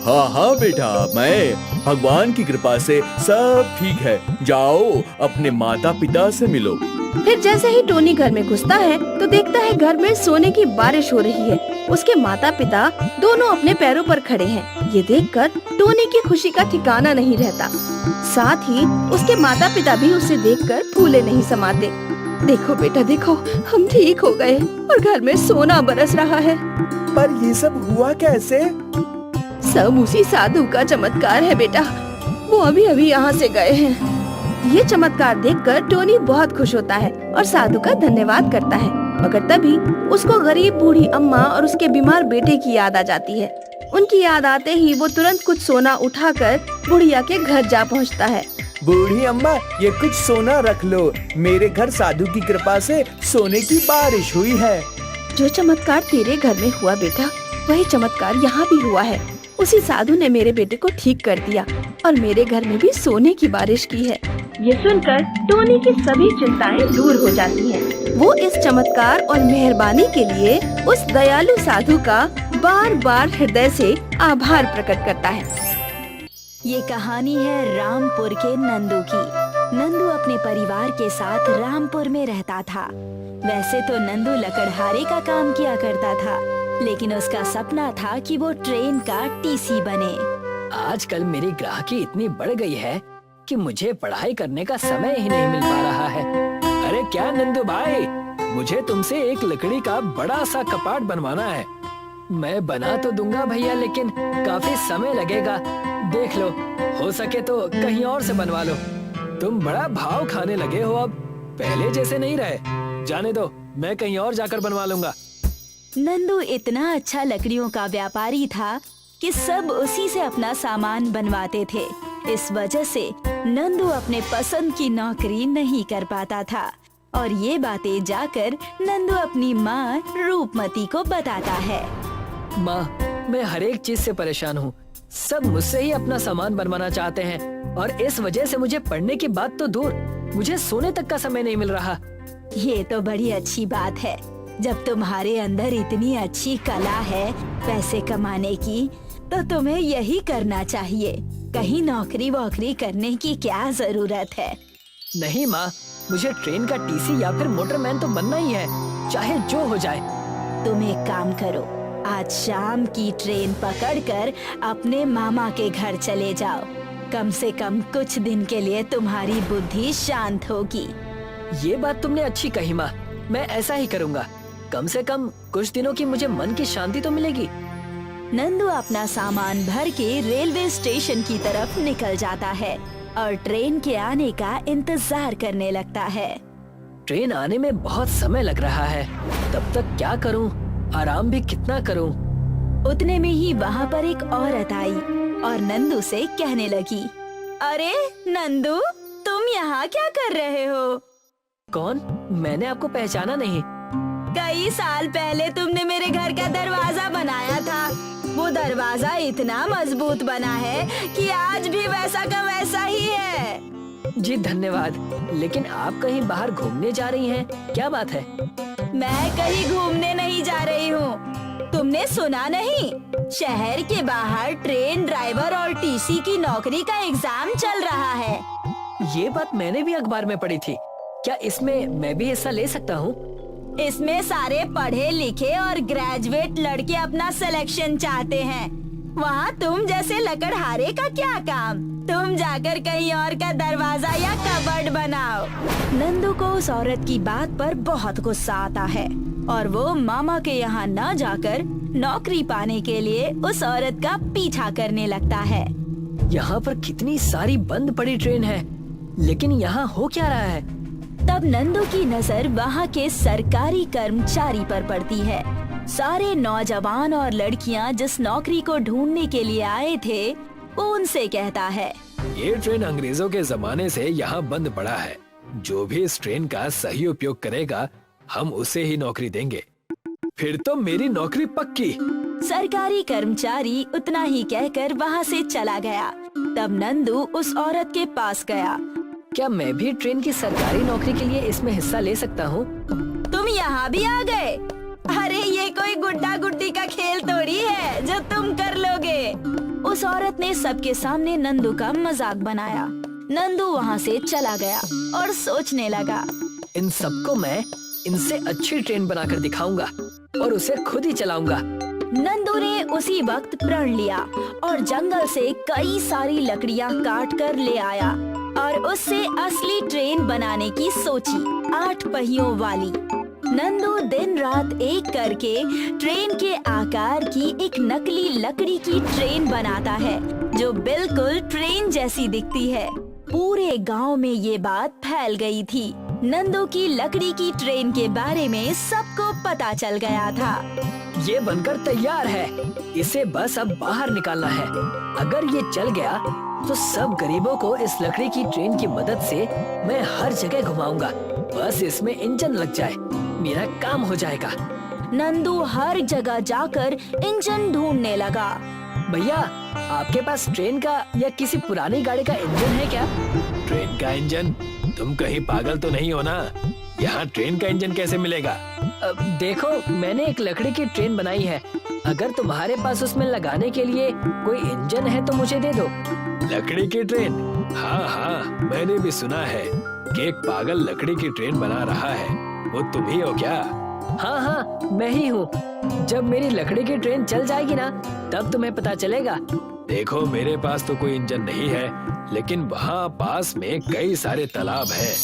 हाँ हाँ बेटा, मैं भगवान की कृपा से सब ठीक है। जाओ अपने माता पिता से मिलो। फिर जैसे ही टोनी घर में घुसता है तो देखता है घर में सोने की बारिश हो रही है। उसके माता पिता दोनों अपने पैरों पर खड़े हैं। ये देखकर टोनी की खुशी का ठिकाना नहीं रहता। साथ ही उसके माता पिता भी उसे देखकर फूले नहीं समाते। देखो बेटा देखो, हम ठीक हो गए और घर में सोना बरस रहा है। पर ये सब हुआ कैसे? सब उसी साधु का चमत्कार है बेटा। वो अभी अभी यहाँ से गए हैं। ये चमत्कार देखकर टोनी बहुत खुश होता है और साधु का धन्यवाद करता है। मगर तभी उसको गरीब बूढ़ी अम्मा और उसके बीमार बेटे की याद आ जाती है। उनकी याद आते ही वो तुरंत कुछ सोना उठाकर बुढ़िया के घर जा पहुँचता है। बूढ़ी अम्मा, ये कुछ सोना रख लो। मेरे घर साधु की कृपा से सोने की बारिश हुई है। जो चमत्कार तेरे घर में हुआ बेटा, वही चमत्कार यहाँ भी हुआ है। उसी साधु ने मेरे बेटे को ठीक कर दिया और मेरे घर में भी सोने की बारिश की है। ये सुनकर टोनी की सभी चिंताएं दूर हो जाती हैं। वो इस चमत्कार और मेहरबानी के लिए उस दयालु साधु का बार बार हृदय से आभार प्रकट करता है। ये कहानी है रामपुर के नंदू की। नंदू अपने परिवार के साथ रामपुर में रहता था। वैसे तो नंदू लकड़हारे का काम किया करता था, लेकिन उसका सपना था कि वो ट्रेन का टीसी बने। आजकल मेरी ग्राहकी इतनी बढ़ गई है कि मुझे पढ़ाई करने का समय ही नहीं मिल पा रहा है। अरे क्या नंदू भाई, मुझे तुमसे एक लकड़ी का बड़ा सा कपाट बनवाना है। मैं बना तो दूंगा भैया, लेकिन काफी समय लगेगा। देख लो, हो सके तो कहीं और से बनवा लो। तुम बड़ा भाव खाने लगे हो, अब पहले जैसे नहीं रहे। जाने दो, मैं कहीं और जाकर बनवा लूंगा। नंदू इतना अच्छा लकड़ियों का व्यापारी था कि सब उसी से अपना सामान बनवाते थे। इस वजह से नंदू अपने पसंद की नौकरी नहीं कर पाता था और ये बातें जाकर नंदू अपनी माँ रूपमती को बताता है। माँ, मैं हर एक चीज से परेशान हूँ। सब मुझसे ही अपना सामान बनवाना चाहते हैं और इस वजह से मुझे पढ़ने की बात तो दूर, मुझे सोने तक का समय नहीं मिल रहा। ये तो बड़ी अच्छी बात है। जब तुम्हारे अंदर इतनी अच्छी कला है पैसे कमाने की, तो तुम्हें यही करना चाहिए। कहीं नौकरी वोकरी करने की क्या जरूरत है। नहीं माँ, मुझे ट्रेन का टीसी या फिर मोटरमैन तो बनना ही है, चाहे जो हो जाए। तुम एक काम करो, आज शाम की ट्रेन पकड़कर अपने मामा के घर चले जाओ। कम से कम कुछ दिन के लिए तुम्हारी बुद्धि शांत होगी। ये बात तुमने अच्छी कही माँ, मैं ऐसा ही करूँगा। कम से कम कुछ दिनों की मुझे मन की शांति तो मिलेगी। नंदू अपना सामान भर के रेलवे स्टेशन की तरफ निकल जाता है और ट्रेन के आने का इंतजार करने लगता है। ट्रेन आने में बहुत समय लग रहा है, तब तक क्या करूं? आराम भी कितना करूं? उतने में ही वहाँ पर एक औरत आई और नंदू से कहने लगी, अरे नंदू, तुम यहाँ क्या कर रहे हो? कौन? मैंने आपको पहचाना नहीं। कई साल पहले तुमने मेरे घर का दरवाजा बनाया था। वो दरवाजा इतना मजबूत बना है कि आज भी वैसा का वैसा ही है। जी धन्यवाद, लेकिन आप कहीं बाहर घूमने जा रही हैं, क्या बात है? मैं कहीं घूमने नहीं जा रही हूँ। तुमने सुना नहीं? शहर के बाहर ट्रेन ड्राइवर और टीसी की नौकरी का एग्जाम चल रहा है। ये बात मैंने भी अखबार में पढ़ी थी। क्या इसमें मैं भी हिस्सा ले सकता हूँ? इसमें सारे पढ़े लिखे और ग्रेजुएट लड़के अपना सिलेक्शन चाहते हैं। वहाँ तुम जैसे लकड़हारे का क्या काम? तुम जाकर कहीं और का दरवाजा या कबर्ड बनाओ। नंदू को उस औरत की बात पर बहुत गुस्सा आता है और वो मामा के यहाँ न जाकर नौकरी पाने के लिए उस औरत का पीछा करने लगता है। यहाँ पर कितनी सारी बंद पड़ी ट्रेन है, लेकिन यहाँ हो क्या रहा है? तब नंदू की नजर वहाँ के सरकारी कर्मचारी पर पड़ती है। सारे नौजवान और लड़कियाँ जिस नौकरी को ढूंढने के लिए आए थे, वो उनसे कहता है, ये ट्रेन अंग्रेजों के जमाने से यहाँ बंद पड़ा है। जो भी इस ट्रेन का सही उपयोग करेगा, हम उसे ही नौकरी देंगे। फिर तो मेरी नौकरी पक्की। सरकारी कर्मचारी उतना ही कहकर वहाँ से चला गया। तब नंदू उस औरत के पास गया। क्या मैं भी ट्रेन की सरकारी नौकरी के लिए इसमें हिस्सा ले सकता हूँ? तुम यहाँ भी आ गए? अरे ये कोई गुड्डा गुड्डी का खेल थोड़ी है जो तुम कर लोगे। उस उस औरत ने सबके सामने नंदू का मजाक बनाया। नंदू वहाँ से चला गया और सोचने लगा, इन सबको मैं इनसे अच्छी ट्रेन बनाकर दिखाऊंगा और उसे खुद ही चलाऊंगा। नंदू ने उसी वक्त प्रण लिया और जंगल से कई सारी लकड़ियाँ काट कर ले आया और उससे असली ट्रेन बनाने की सोची, 8 पहियों वाली। नंदू दिन रात एक करके ट्रेन के आकार की एक नकली लकड़ी की ट्रेन बनाता है जो बिल्कुल ट्रेन जैसी दिखती है। पूरे गांव में ये बात फैल गई थी। नंदू की लकड़ी की ट्रेन के बारे में सबको पता चल गया था। ये बनकर तैयार है, इसे बस अब बाहर निकालना है। अगर ये चल गया तो सब गरीबों को इस लकड़ी की ट्रेन की मदद से मैं हर जगह घुमाऊंगा। बस इसमें इंजन लग जाए, मेरा काम हो जाएगा। नंदू हर जगह जाकर इंजन ढूंढने लगा। भैया, आपके पास ट्रेन का या किसी पुरानी गाड़ी का इंजन है क्या? ट्रेन का इंजन? तुम कहीं पागल तो नहीं हो ना? यहाँ ट्रेन का इंजन कैसे मिलेगा? देखो, मैंने एक लकड़ी की ट्रेन बनाई है। अगर तुम्हारे पास उसमें लगाने के लिए कोई इंजन है तो मुझे दे दो। लकड़ी की ट्रेन? हाँ हाँ, मैंने भी सुना है कि एक पागल लकड़ी की ट्रेन बना रहा है। वो तुम ही हो क्या? हाँ हाँ, मैं ही हूँ। जब मेरी लकड़ी की ट्रेन चल जाएगी ना, तब तुम्हें पता चलेगा। देखो, मेरे पास तो कोई इंजन नहीं है, लेकिन वहाँ पास में कई सारे तालाब हैं,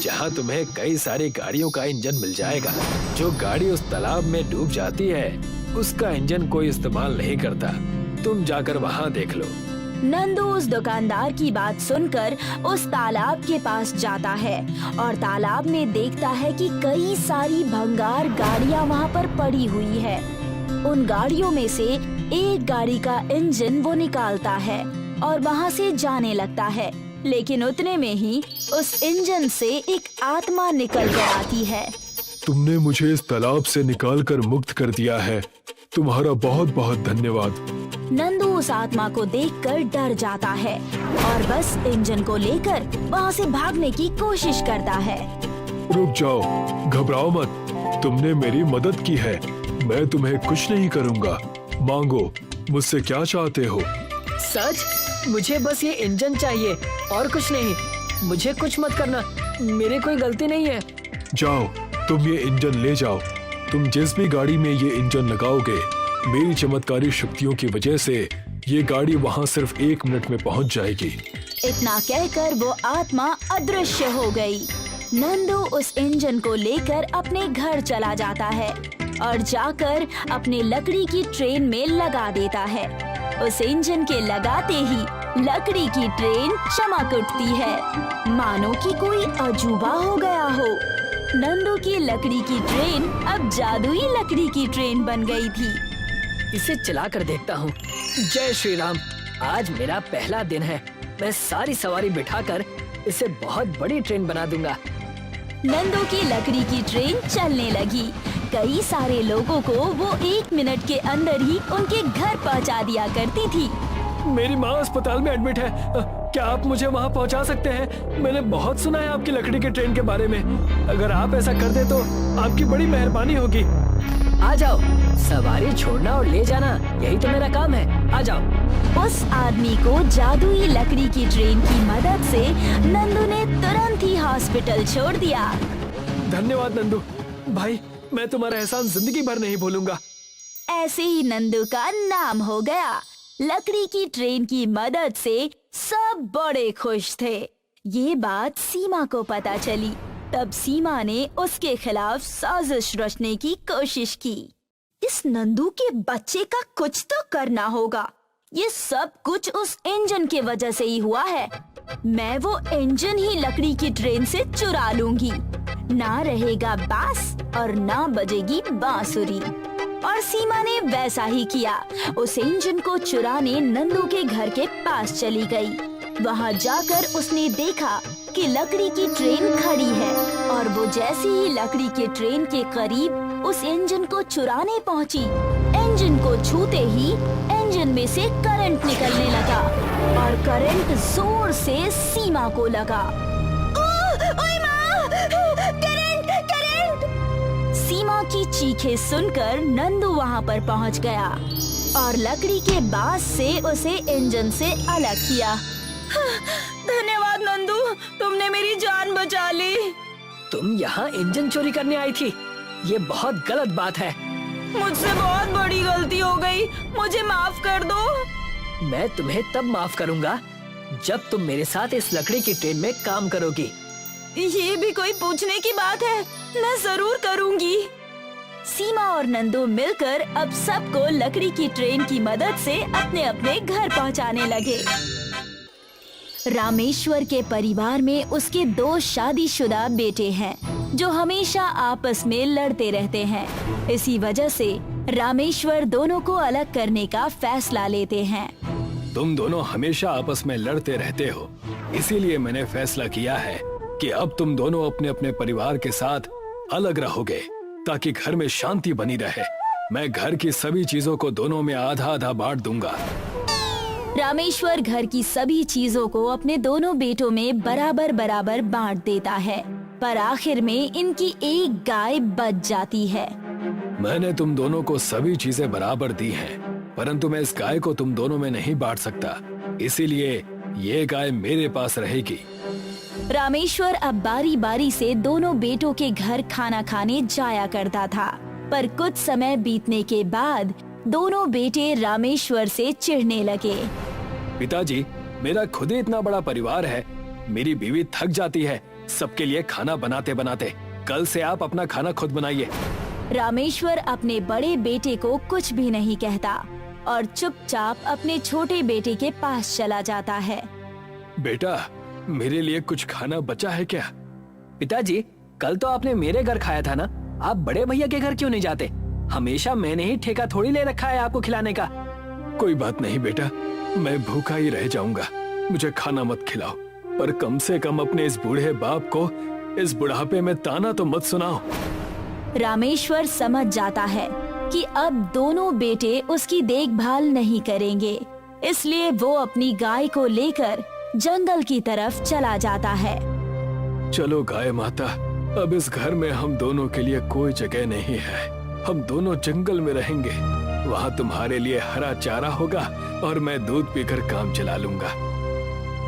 जहाँ तुम्हें कई सारी गाड़ियों का इंजन मिल जाएगा। जो गाड़ी उस तालाब में डूब जाती है, उसका इंजन कोई इस्तेमाल नहीं करता। तुम जाकर वहाँ देख लो। नंदू उस दुकानदार की बात सुनकर उस तालाब के पास जाता है और तालाब में देखता है कि कई सारी भंगार गाड़ियाँ वहाँ पर पड़ी हुई है। उन गाड़ियों में से एक गाड़ी का इंजन वो निकालता है और वहाँ से जाने लगता है। लेकिन उतने में ही उस इंजन से एक आत्मा निकल कर आती है। तुमने मुझे इस तालाब से निकालकर मुक्त कर दिया है। तुम्हारा बहुत बहुत धन्यवाद। नंदू उस आत्मा को देखकर डर जाता है और बस इंजन को लेकर वहाँ से भागने की कोशिश करता है। रुक जाओ, घबराओ मत। तुमने मेरी मदद की है, मैं तुम्हें कुछ नहीं करूँगा। मांगो, मुझसे क्या चाहते हो? सच? मुझे बस ये इंजन चाहिए और कुछ नहीं। मुझे कुछ मत करना, मेरी कोई गलती नहीं है। जाओ, तुम ये इंजन ले जाओ। तुम जिस भी गाड़ी में ये इंजन लगाओगे, मेरी चमत्कारी शक्तियों की वजह से ये गाड़ी वहाँ सिर्फ 1 मिनट में पहुँच जाएगी। इतना कहकर वो आत्मा अदृश्य हो गई। नंदू उस इंजन को लेकर अपने घर चला जाता है और जाकर अपने लकड़ी की ट्रेन में लगा देता है। उस इंजन के लगाते ही लकड़ी की ट्रेन चमक उठती है, मानो कि कोई अजूबा हो गया हो। नंदू की लकड़ी की ट्रेन अब जादुई लकड़ी की ट्रेन बन गई थी। इसे चला कर देखता हूँ। जय श्री राम। आज मेरा पहला दिन है। मैं सारी सवारी बिठाकर इसे बहुत बड़ी ट्रेन बना दूंगा। नंदू की लकड़ी की ट्रेन चलने लगी। कई सारे लोगों को वो 1 मिनट के अंदर ही उनके घर पहुंचा दिया करती थी। मेरी माँ अस्पताल में एडमिट है, क्या आप मुझे वहाँ पहुँचा सकते हैं? मैंने बहुत सुना है आपकी लकड़ी के ट्रेन के बारे में। अगर आप ऐसा कर दे तो आपकी बड़ी मेहरबानी होगी। आ जाओ, सवारी छोड़ना और ले जाना, यही तो मेरा काम है। आ जाओ। उस आदमी को जादुई लकड़ी की ट्रेन की मदद से नंदू ने तुरंत ही हॉस्पिटल छोड़ दिया। धन्यवाद नंदू भाई, मैं तुम्हारा एहसान जिंदगी भर नहीं भूलूंगा। ऐसे ही नंदू का नाम हो गया। लकड़ी की ट्रेन की मदद से सब बड़े खुश थे। ये बात सीमा को पता चली। तब सीमा ने उसके खिलाफ साजिश रचने की कोशिश की। इस नंदू के बच्चे का कुछ तो करना होगा। ये सब कुछ उस इंजन के वजह से ही हुआ है। मैं वो इंजन ही लकड़ी की ट्रेन से चुरा लूंगी। ना रहेगा बांस और ना बजेगी बांसुरी। और सीमा ने वैसा ही किया। उस इंजन को चुराने नंदू के घर के पास चली गई। वहाँ जाकर उसने देखा कि लकड़ी की ट्रेन खड़ी है और वो जैसे ही लकड़ी के ट्रेन के करीब उस इंजन को चुराने पहुँची, इंजन को छूते ही इंजन में से करंट निकलने लगा और करंट जोर से सीमा को लगा। ओए माँ! करंट! करंट! सीमा की चीखें सुनकर नंदू वहाँ पर पहुँच गया। और लकड़ी के बांस से उसे इंजन से अलग किया। धन्यवाद नंदू, तुमने मेरी जान बचा ली। तुम यहाँ इंजन चोरी करने आई थी, ये बहुत गलत बात है। मुझसे बहुत बड़ी गलती हो गई, मुझे माफ कर दो। मैं तुम्हें तब माफ करूँगा जब तुम मेरे साथ इस लकड़ी की ट्रेन में काम करोगी। ये भी कोई पूछने की बात है, मैं जरूर करूँगी। सीमा और नंदू मिलकर अब सबको लकड़ी की ट्रेन की मदद से अपने अपने घर पहुंचाने लगे। रामेश्वर के परिवार में उसके 2 शादीशुदा बेटे हैं जो हमेशा आपस में लड़ते रहते हैं। इसी वजह से रामेश्वर दोनों को अलग करने का फैसला लेते हैं। तुम दोनों हमेशा आपस में लड़ते रहते हो, इसीलिए मैंने फैसला किया है कि अब तुम दोनों अपने अपने परिवार के साथ अलग रहोगे ताकि घर में शांति बनी रहे। मैं घर की सभी चीजों को दोनों में आधा आधा बांट दूंगा। रामेश्वर घर की सभी चीजों को अपने दोनों बेटों में बराबर बराबर बांट देता है, पर आखिर में इनकी एक गाय बच जाती है। मैंने तुम दोनों को सभी चीजें बराबर दी हैं, परंतु मैं इस गाय को तुम दोनों में नहीं बांट सकता, इसीलिए ये गाय मेरे पास रहेगी। रामेश्वर अब बारी बारी से दोनों बेटों के घर खाना खाने जाया करता था, पर कुछ समय बीतने के बाद दोनों बेटे रामेश्वर से चिढ़ने लगे। पिताजी, मेरा खुद ही इतना बड़ा परिवार है, मेरी बीवी थक जाती है सबके लिए खाना बनाते बनाते। कल से आप अपना खाना खुद बनाइए। रामेश्वर अपने बड़े बेटे को कुछ भी नहीं कहता और चुपचाप अपने छोटे बेटे के पास चला जाता है। बेटा, मेरे लिए कुछ खाना बचा है क्या? पिताजी, कल तो आपने मेरे घर खाया था ना, आप बड़े भैया के घर क्यों नहीं जाते? हमेशा मैंने ही ठेका थोड़ी ले रखा है आपको खिलाने का। कोई बात नहीं बेटा, मैं भूखा ही रह जाऊंगा, मुझे खाना मत खिलाओ, पर कम से कम अपने इस बूढ़े बाप को इस बुढ़ापे में ताना तो मत सुनाओ। रामेश्वर समझ जाता है कि अब दोनों बेटे उसकी देखभाल नहीं करेंगे, इसलिए वो अपनी गाय को लेकर जंगल की तरफ चला जाता है। चलो गाय माता, अब इस घर में हम दोनों के लिए कोई जगह नहीं है, हम दोनों जंगल में रहेंगे। वहाँ तुम्हारे लिए हरा चारा होगा और मैं दूध पीकर काम चला लूंगा।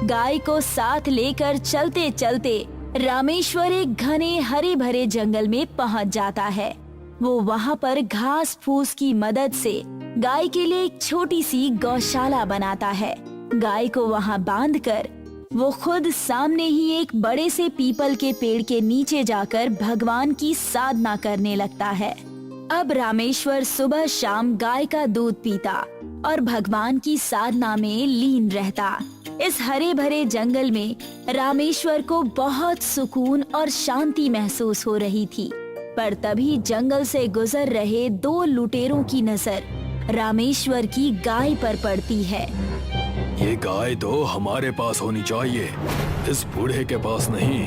गाय को साथ लेकर चलते चलते रामेश्वर एक घने हरे भरे जंगल में पहुंच जाता है। वो वहाँ पर घास फूस की मदद से गाय के लिए एक छोटी सी गौशाला बनाता है। गाय को वहाँ बांधकर वो खुद सामने ही एक बड़े से पीपल के पेड़ के नीचे जाकर भगवान की साधना करने लगता है। अब रामेश्वर सुबह शाम गाय का दूध पीता और भगवान की साधना में लीन रहता। इस हरे भरे जंगल में रामेश्वर को बहुत सुकून और शांति महसूस हो रही थी, पर तभी जंगल से गुजर रहे 2 लुटेरों की नजर रामेश्वर की गाय पर पड़ती है। ये गाय तो हमारे पास होनी चाहिए, इस बूढ़े के पास नहीं।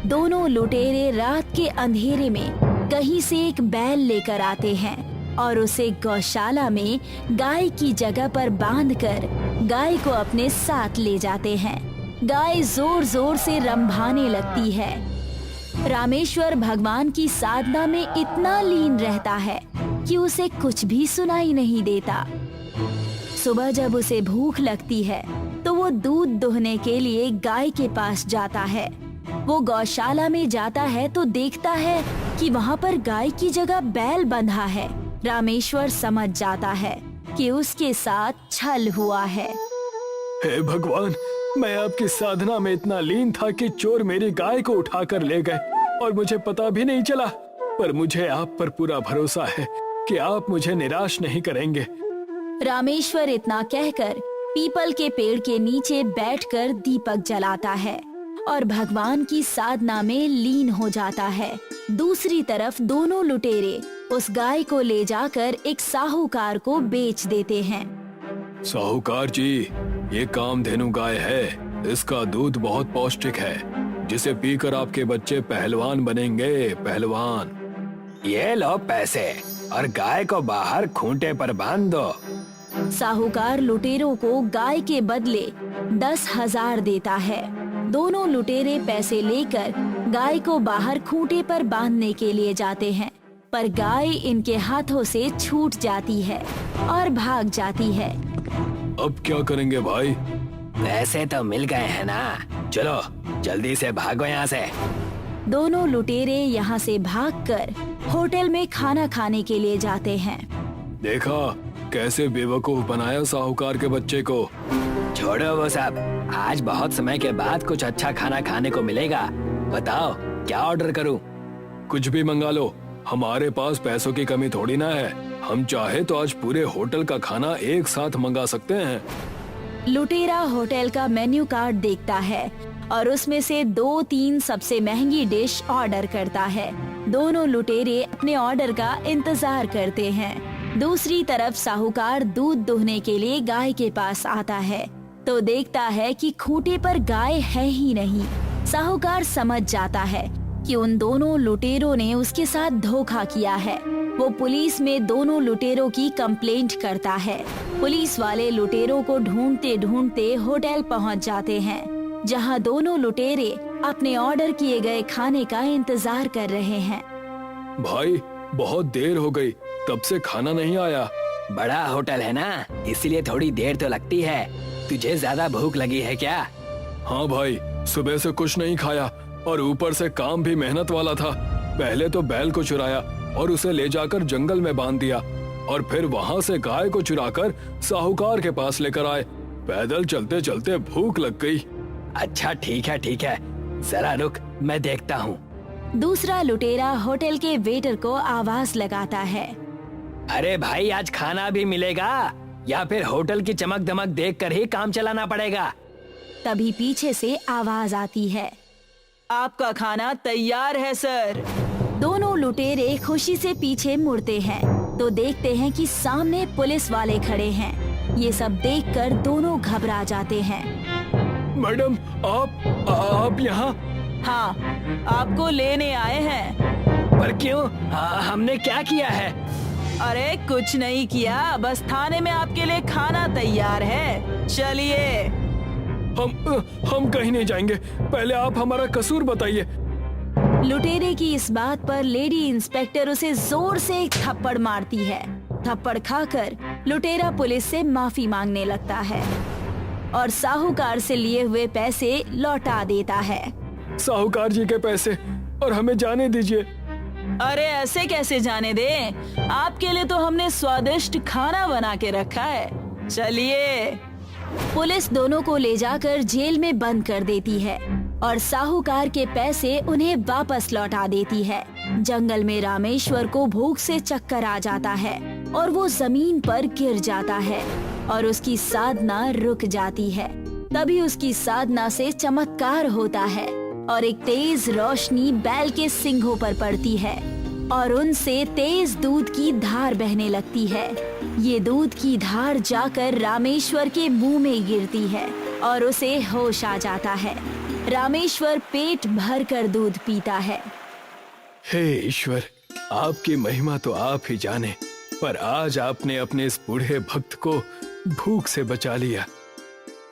दोनों लुटेरे रात के अंधेरे में कहीं से एक बैल लेकर आते हैं और उसे गौशाला में गाय की जगह पर बांधकर गाय को अपने साथ ले जाते हैं। गाय जोर जोर से रंभाने लगती है। रामेश्वर भगवान की साधना में इतना लीन रहता है कि उसे कुछ भी सुनाई नहीं देता। सुबह जब उसे भूख लगती है तो वो दूध दुहने के लिए गाय के पास जाता है। वो गौशाला में जाता है तो देखता है कि वहाँ पर गाय की जगह बैल बंधा है। रामेश्वर समझ जाता है कि उसके साथ छल हुआ है। हे भगवान, मैं आपकी साधना में इतना लीन था कि चोर मेरी गाय को उठाकर ले गए और मुझे पता भी नहीं चला, पर मुझे आप पर पूरा भरोसा है कि आप मुझे निराश नहीं करेंगे। रामेश्वर इतना कहकर पीपल के पेड़ के नीचे बैठकर दीपक जलाता है और भगवान की साधना में लीन हो जाता है। दूसरी तरफ दोनों लुटेरे उस गाय को ले जाकर एक साहूकार को बेच देते हैं। साहूकार जी, ये कामधेनु गाय है, इसका दूध बहुत पौष्टिक है, जिसे पीकर आपके बच्चे पहलवान बनेंगे, पहलवान। ये लो पैसे और गाय को बाहर खूंटे पर बांध दो। साहूकार लुटेरों को गाय के बदले 10,000 देता है। दोनों लुटेरे पैसे लेकर गाय को बाहर खूंटे पर बांधने के लिए जाते हैं, पर गाय इनके हाथों से छूट जाती है और भाग जाती है। अब क्या करेंगे भाई? पैसे तो मिल गए हैं ना, चलो जल्दी से भागो यहाँ से। दोनों लुटेरे यहाँ से भागकर होटल में खाना खाने के लिए जाते हैं। देखा कैसे बेवकूफ बनाया साहूकार के बच्चे को। छोड़ो वो सब, आज बहुत समय के बाद कुछ अच्छा खाना खाने को मिलेगा। बताओ क्या ऑर्डर करूं? कुछ भी मंगा लो, हमारे पास पैसों की कमी थोड़ी ना है। हम चाहे तो आज पूरे होटल का खाना एक साथ मंगा सकते हैं। लुटेरा होटल का मेन्यू कार्ड देखता है और उसमें से 2-3 सबसे महंगी डिश ऑर्डर करता है। दोनों लुटेरे अपने ऑर्डर का इंतजार करते हैं। दूसरी तरफ साहूकार दूध दुहने के लिए गाय के पास आता है तो देखता है कि खूंटे पर गाय है ही नहीं। साहूकार समझ जाता है कि उन दोनों लुटेरों ने उसके साथ धोखा किया है। वो पुलिस में दोनों लुटेरों की कंप्लेंट करता है। पुलिस वाले लुटेरों को ढूंढते ढूंढते होटल पहुंच जाते हैं, जहां दोनों लुटेरे अपने ऑर्डर किए गए खाने का इंतजार कर रहे हैं। भाई बहुत देर हो गई, तब से खाना नहीं आया। बड़ा होटल है ना, इसीलिए थोड़ी देर तो लगती है। तुझे ज्यादा भूख लगी है क्या? हाँ भाई, सुबह से कुछ नहीं खाया और ऊपर से काम भी मेहनत वाला था। पहले तो बैल को चुराया और उसे ले जाकर जंगल में बांध दिया और फिर वहाँ से गाय को चुराकर साहूकार के पास लेकर आए। पैदल चलते चलते भूख लग गई। अच्छा ठीक है, जरा रुक, मैं देखता हूँ। दूसरा लुटेरा होटल के वेटर को आवाज लगाता है। अरे भाई, आज खाना भी मिलेगा या फिर होटल की चमक दमक देखकर ही काम चलाना पड़ेगा? तभी पीछे से आवाज आती है, आपका खाना तैयार है सर। दोनों लुटेरे खुशी से पीछे मुड़ते हैं तो देखते हैं कि सामने पुलिस वाले खड़े हैं। ये सब देखकर दोनों घबरा जाते हैं। मैडम आप यहाँ? हाँ, आपको लेने आए हैं। पर क्यों? हमने क्या किया है? अरे कुछ नहीं किया, बस थाने में आपके लिए खाना तैयार है, चलिए। हम कहीं नहीं जाएंगे, पहले आप हमारा कसूर बताइए। लुटेरे की इस बात पर लेडी इंस्पेक्टर उसे जोर से एक थप्पड़ मारती है। थप्पड़ खाकर लुटेरा पुलिस से माफी मांगने लगता है और साहूकार से लिए हुए पैसे लौटा देता है। साहूकार जी के पैसे और हमें जाने दीजिए। अरे ऐसे कैसे जाने दें? आपके लिए तो हमने स्वादिष्ट खाना बना के रखा है, चलिए। पुलिस दोनों को ले जाकर जेल में बंद कर देती है और साहूकार के पैसे उन्हें वापस लौटा देती है। जंगल में रामेश्वर को भूख से चक्कर आ जाता है और वो जमीन पर गिर जाता है और उसकी साधना रुक जाती है। तभी उसकी साधना से चमत्कार होता है और एक तेज रोशनी बैल के सींगों पर पड़ती है और उनसे तेज दूध की धार बहने लगती है। ये दूध की धार जाकर रामेश्वर के मुंह में गिरती है और उसे होश आ जाता है। रामेश्वर पेट भर कर दूध पीता है। हे ईश्वर, आपकी महिमा तो आप ही जाने, पर आज आपने अपने इस बूढ़े भक्त को भूख से बचा लिया।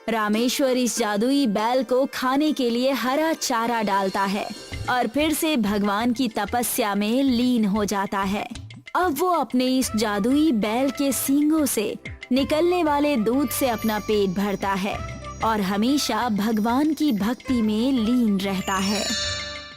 रामेश्वर इस जादुई बैल को खाने के लिए हरा चारा डालता है और फिर से भगवान की तपस्या में लीन हो जाता है। अब वो अपने इस जादुई बैल के सींगों से निकलने वाले दूध से अपना पेट भरता है और हमेशा भगवान की भक्ति में लीन रहता है।